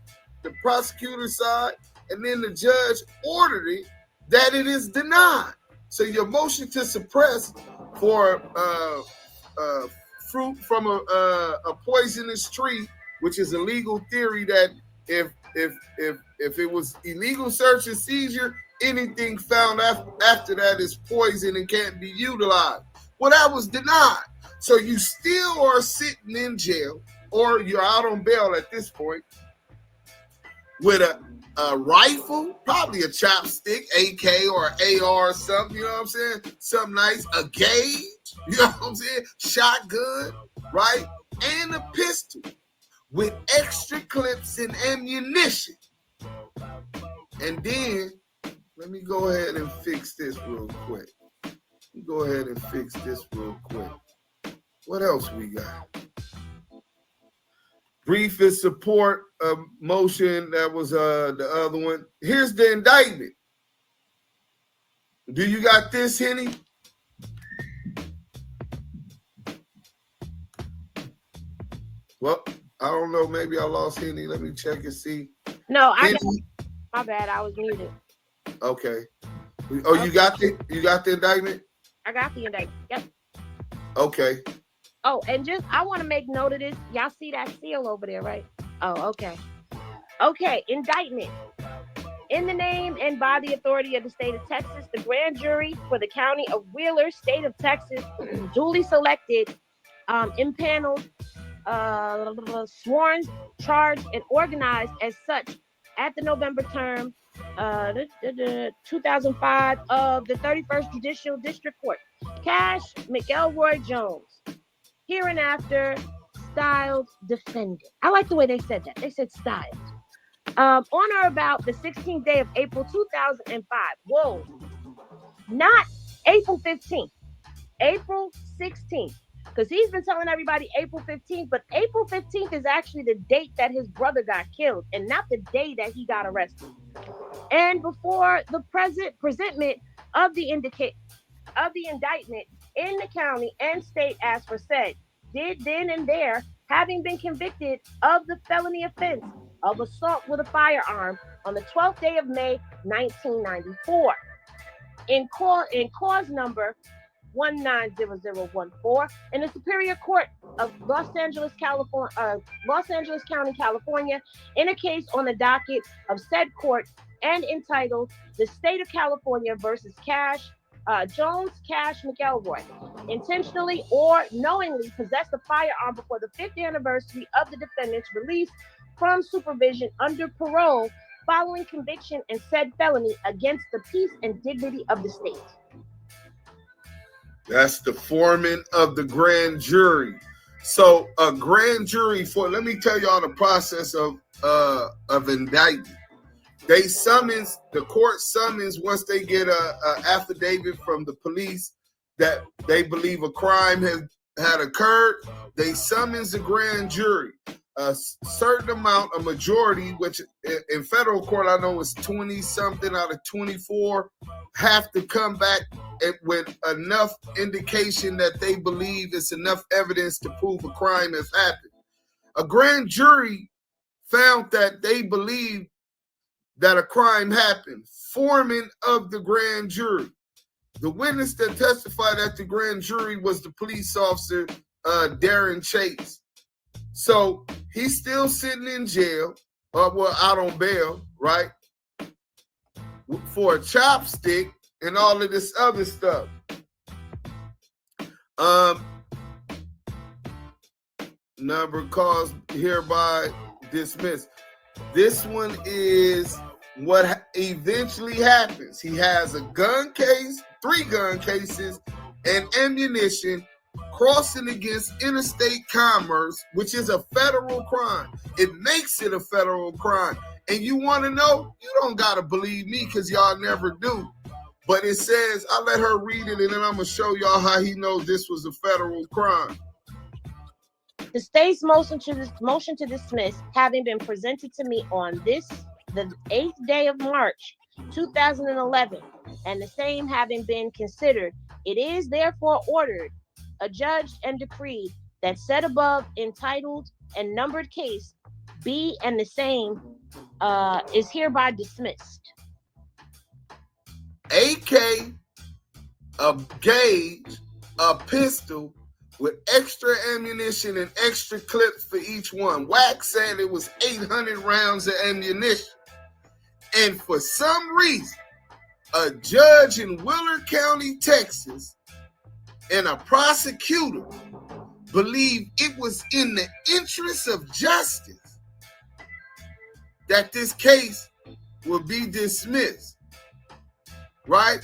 prosecutor's side, and then the judge ordered it that it is denied. So your motion to suppress for fruit from a poisonous tree, which is a legal theory that if it was illegal search and seizure, anything found after that is poison and can't be utilized. Well, that was denied. So you still are sitting in jail, or you're out on bail at this point, with a rifle, probably a chopstick, AK or AR or something, you know what I'm saying? Something nice, a gauge, you know what I'm saying? Shotgun, right? And a pistol with extra clips and ammunition. And then, let me go ahead and fix this real quick. What else we got? Brief in support of motion. That was the other one. Here's the indictment. Do you got this, Henny? Well, I don't know. Maybe I lost Henny. Let me check and see. No, my bad. I was muted. Okay. Oh, you got the indictment? I got the indictment. Yep. Okay. Oh, and I want to make note of this. Y'all see that seal over there, right? Oh, okay. Okay, indictment. In the name and by the authority of the state of Texas, the grand jury for the county of Wheeler, state of Texas, duly selected, impaneled, sworn, charged, and organized as such at the November term 2005 of the 31st Judicial District Court. Cash McElroy Jones, hereinafter styled defendant. I like the way they said that. They said styled. On or about the 16th day of April 2005. Whoa. Not April 15th. April 16th. Because he's been telling everybody April 15th, but April 15th is actually the date that his brother got killed and not the day that he got arrested. And before the presentment of the indictment in the county and state as for said, did then and there, having been convicted of the felony offense of assault with a firearm on the 12th day of May, 1994. In cause number 190014 in the Superior Court of Los Angeles, County, California, in a case on the docket of said court and entitled The State of California versus Jones Cash McElroy, intentionally or knowingly possessed a firearm before the 5th anniversary of the defendant's release from supervision under parole following conviction and said felony against the peace and dignity of the state. That's the foreman of the grand jury. So a grand jury let me tell y'all the process of indictment. The court summons once they get a affidavit from the police that they believe a crime had occurred. They summons the grand jury. A certain amount, a majority, which in federal court I know is 20 something out of 24, have to come back with enough indication that they believe it's enough evidence to prove a crime has happened. A grand jury found that they believe that a crime happened. Foreman of the grand jury. The witness that testified at the grand jury was the police officer, Darren Chase. So he's still sitting in jail, out on bail, right? For a chopstick and all of this other stuff. number cause hereby dismissed. This one is what eventually happens. He has a gun case, 3 gun cases, and ammunition crossing against interstate commerce, which is a federal crime. It makes it a federal crime. And you want to know? You don't got to believe me because y'all never do. But it says, I let her read it, and then I'm going to show y'all how he knows this was a federal crime. The state's motion to dismiss having been presented to me on the 8th day of March, 2011, and the same having been considered, it is therefore ordered, adjudged, and decreed that said above entitled and numbered case be and the same is hereby dismissed. AK, a gauge, a pistol with extra ammunition and extra clips for each one. Wack said it was 800 rounds of ammunition. And for some reason, a judge in Willard County, Texas, and a prosecutor believed it was in the interest of justice that this case would be dismissed. Right?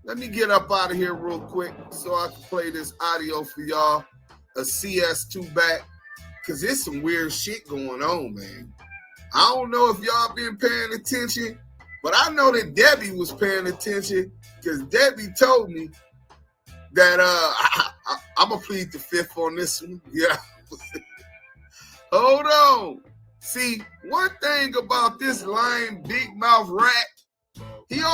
Let me get up out of here real quick so I can play this audio for y'all, a CS2 back, because there's some weird shit going on, man. I don't know if y'all been paying attention, but I know that Debbie was paying attention because Debbie told me that I'm going to plead the fifth on this one. Yeah. Hold on. See, one thing about this lying big mouth rat, you can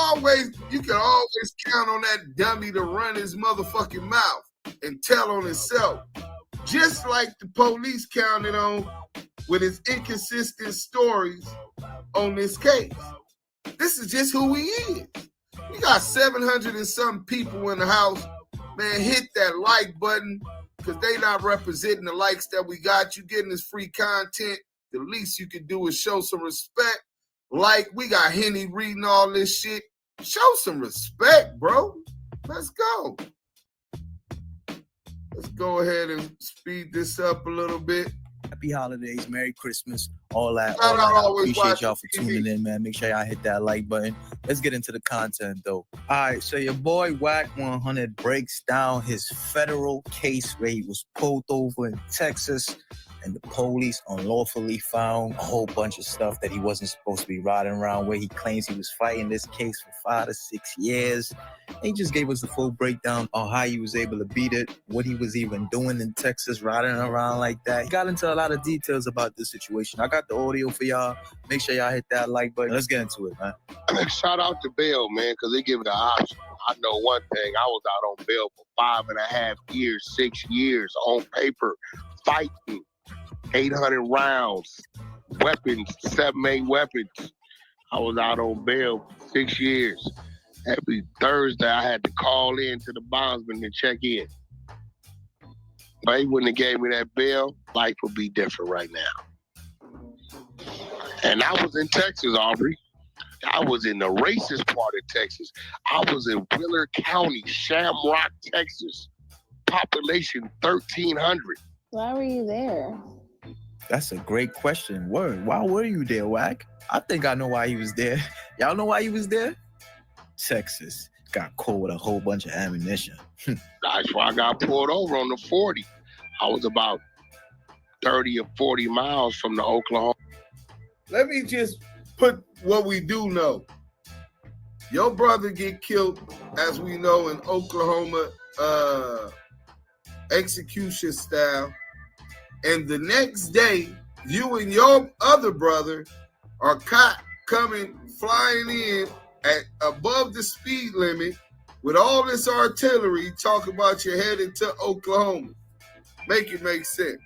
always count on that dummy to run his motherfucking mouth and tell on himself. Just like the police counted on with his inconsistent stories on this case. This is just who he is. We got 700 and some people in the house. Man, hit that like button because they not representing the likes that we got. You getting this free content. The least you can do is show some respect. Like, we got Henny reading all this shit. Show some respect, bro. Let's go. Let's go ahead and speed this up a little bit. Happy holidays, Merry Christmas, all that. Appreciate y'all for tuning in, man. Make sure y'all hit that like button. Let's get into the content, though. All right, so your boy Wack 100 breaks down his federal case where he was pulled over in Texas and the police unlawfully found a whole bunch of stuff that he wasn't supposed to be riding around, where he claims he was fighting this case for 5 to 6 years. And he just gave us a full breakdown on how he was able to beat it, what he was even doing in Texas, riding around like that. He got into a lot of details about this situation. I got the audio for y'all. Make sure y'all hit that like button. Let's get into it, man. Shout out to bail, man, because they give it an option. I know one thing. I was out on bail for 5.5 years, 6 years on paper, fighting. 800 rounds, weapons, 7-8 weapons. I was out on bail for 6 years. Every Thursday, I had to call in to the bondsman to check in. But he wouldn't have gave me that bail, life would be different right now. And I was in Texas, Aubrey. I was in the racist part of Texas. I was in Willard County, Shamrock, Texas. Population 1,300. Why were you there? That's a great question. Word. Why were you there, Wack? I think I know why he was there. Y'all know why he was there? Texas got caught with a whole bunch of ammunition. That's why I got pulled over on the 40. I was about 30 or 40 miles from the Oklahoma. Let me just put what we do know. Your brother get killed, as we know, in Oklahoma, execution style. And the next day, you and your other brother are caught flying in at above the speed limit with all this artillery, talking about you're headed to Oklahoma. Make it make sense.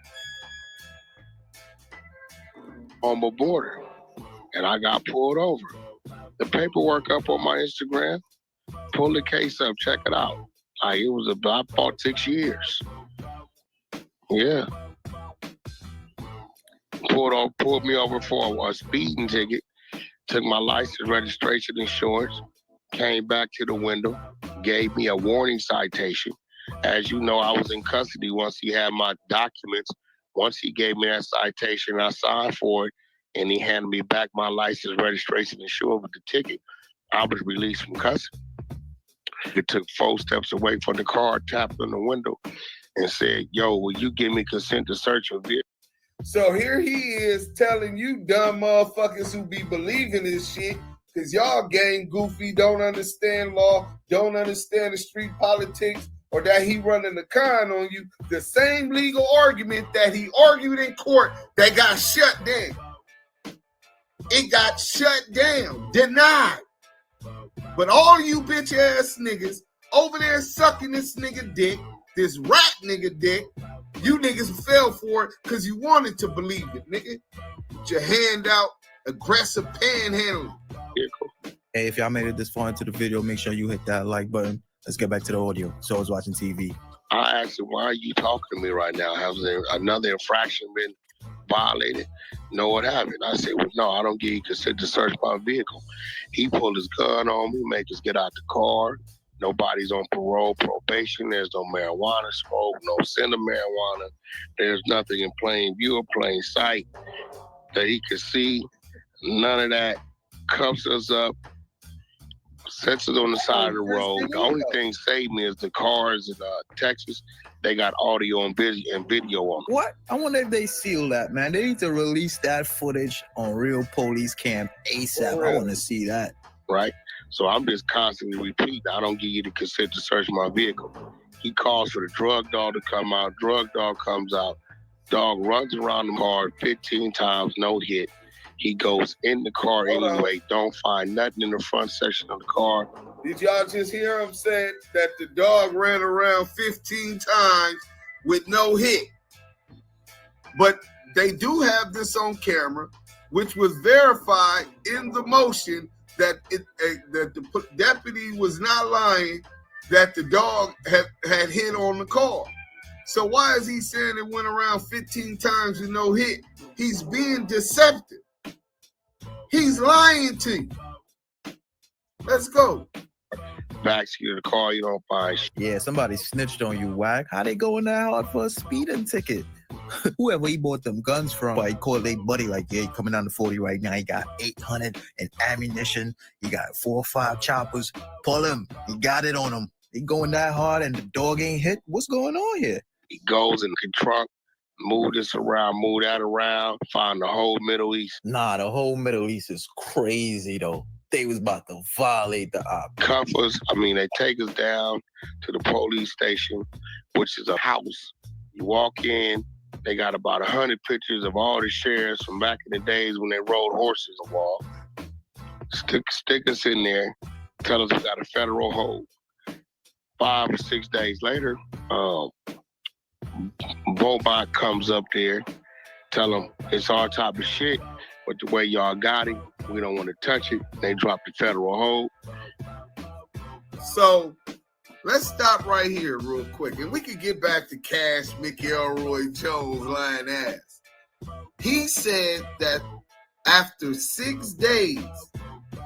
On the border, and I got pulled over. The paperwork up on my Instagram. Pull the case up, check it out. Like, it was about 6 years. Yeah. Pulled me over for a speeding ticket, took my license, registration, insurance, came back to the window, gave me a warning citation. As you know, I was in custody once he had my documents. Once he gave me that citation, I signed for it, and he handed me back my license, registration, insurance with the ticket. I was released from custody. It took 4 steps away from the car, tapped on the window, and said, "Yo, will you give me consent to search your vehicle?" So here he is telling you dumb motherfuckers who be believing this shit, because y'all gang goofy, don't understand law, don't understand the street politics, or that he running the con on you. The same legal argument that he argued in court that got shut down. It got shut down, denied. But all you bitch ass niggas over there sucking this nigga dick, this rat nigga dick, you niggas fell for it because you wanted to believe it, nigga. Put your hand out, aggressive panhandling. Hey, if y'all made it this far into the video, make sure you hit that like button. Let's get back to the audio. So I was watching TV. I asked him, "Why are you talking to me right now? Has there another infraction been violated?" "No, what happened?" I said, "Well, no, I don't give you consent to search my vehicle." He pulled his gun on me, make us get out the car. Nobody's on parole, probation. There's no marijuana smoke, no scent of marijuana. There's nothing in plain view or plain sight that he could see. None of that. Cuffs us up, sets us on the side of the road. The only thing saved me is the cars in Texas. They got audio and video on them. What? I wonder if they seal that, man. They need to release that footage on Real Police Cam ASAP. I want to see that. Right? So I'm just constantly repeating, I don't give you the consent to search my vehicle. He calls for the drug dog to come out. Drug dog comes out. Dog runs around the car 15 times, no hit. He goes in the car anyway, don't find nothing in the front section of the car. Did y'all just hear him say that the dog ran around 15 times with no hit? But they do have this on camera, which was verified in the motion that that the deputy was not lying, that the dog had hit on the car. So why is he saying it went around 15 times with no hit? He's being deceptive. He's lying to you. Let's go. Backseat of the car, you don't find shit. Yeah, somebody snitched on you, Wack. How they going that hard for a speeding ticket? Whoever he bought them guns from, but he called their buddy like, yeah, he coming down to 40 right now. He got 800 and ammunition. He got 4 or 5 choppers. Pull him. He got it on him. He going that hard and the dog ain't hit. What's going on here? He goes in the trunk, move this around, move that around, find the whole Middle East. Nah, the whole Middle East is crazy, though. They was about to violate the op. Cuff us. I mean, they take us down to the police station, which is a house. You walk in, they got about 100 pictures of all the sheriffs from back in the days when they rode horses on the wall. Stick us in there, tell us we got a federal hold. 5 or 6 days later, Bobot comes up there, tell them it's our type of shit, but the way y'all got it, we don't want to touch it. They dropped the federal hold. So let's stop right here real quick, and we can get back to Cash McElroy Jones lying ass. He said that after 6 days,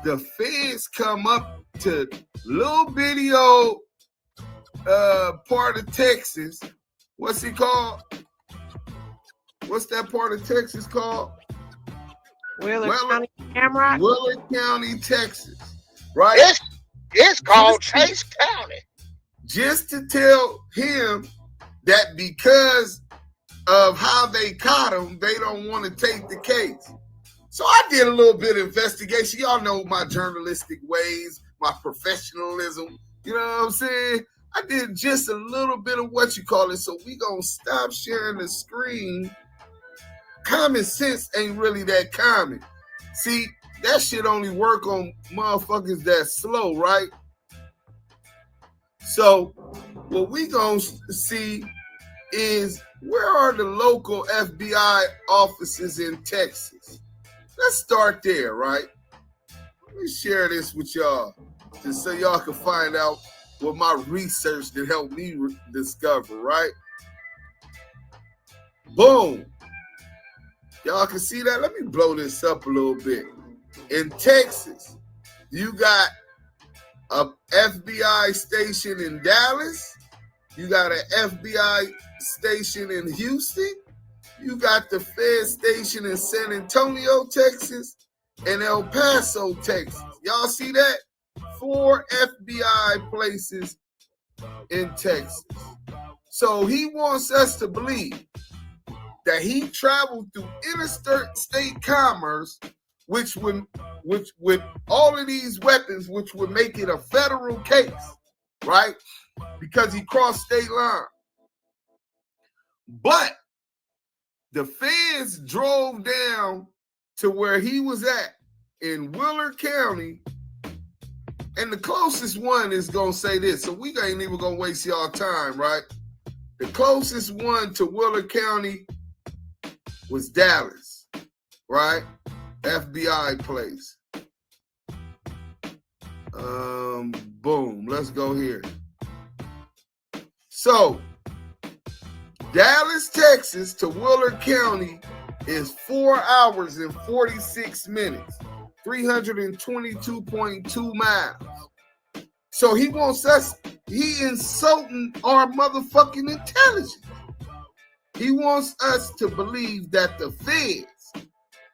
the feds come up to little bitty old part of Texas. What's it called? What's that part of Texas called? Willard County, Shamrock. Willard County, Texas. Right? It's called Chase County. Just to tell him that because of how they caught him, they don't want to take the case. So I did a little bit of investigation. Y'all know my journalistic ways, my professionalism. You know what I'm saying? I did just a little bit of what you call it. So we gonna stop sharing the screen. Common sense ain't really that common. See, that shit only work on motherfuckers that's slow, right? So what we gonna see is, where are the local FBI offices in Texas? Let's start there, right? Let me share this with y'all, just so y'all can find out what my research that helped me discover, right? Boom. Y'all can see that? Let me blow this up a little bit. In Texas, you got a FBI station in Dallas. You got an FBI station in Houston. You got the Fed station in San Antonio, Texas, and El Paso, Texas. Y'all see that? 4 FBI places in Texas. So he wants us to believe that he traveled through interstate commerce, which would all of these weapons, which would make it a federal case, right? Because he crossed state line. But the feds drove down to where he was at in Willard County, and the closest one is gonna say this, so we ain't even gonna waste y'all time, right? The closest one to Willard County was Dallas, right? FBI place. Boom, let's go here. So, Dallas, Texas to Willard County is 4 hours and 46 minutes, 322.2 miles. So he wants us, he insulting our motherfucking intelligence. He wants us to believe that the feds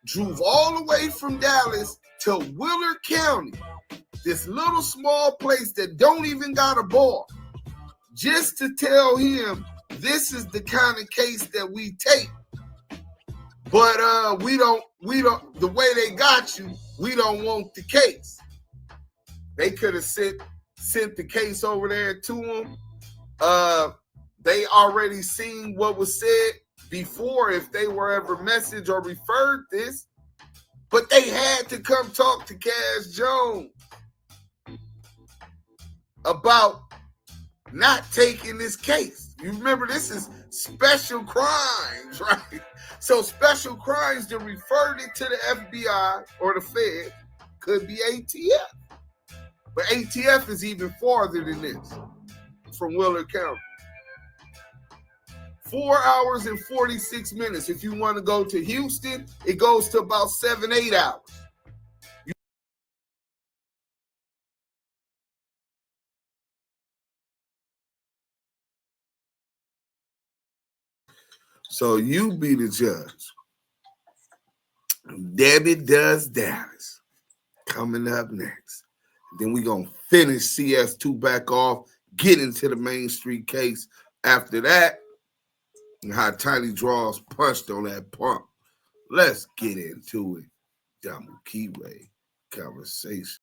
drove all the way from Dallas to Willard County, this little small place that don't even got a bar, just to tell him this is the kind of case that we take. But we don't, the way they got you, we don't want the case. They could have sent the case over there to him. They already seen what was said before if they were ever messaged or referred this, but they had to come talk to Cash Jones about not taking this case. You remember, this is special crimes, right? So special crimes that referred it to the FBI or the Fed could be ATF. But ATF is even farther than this from Willard County. 4 hours and 46 minutes. If you want to go to Houston, it goes to about 7-8 hours. So you be the judge. Debbie Does Dallas coming up next. Then we're going to finish CS2 back off, get into the Main Street case. After that, and how Tiny Draws punched on that pump. Let's get into it. Double Keyway Conversation.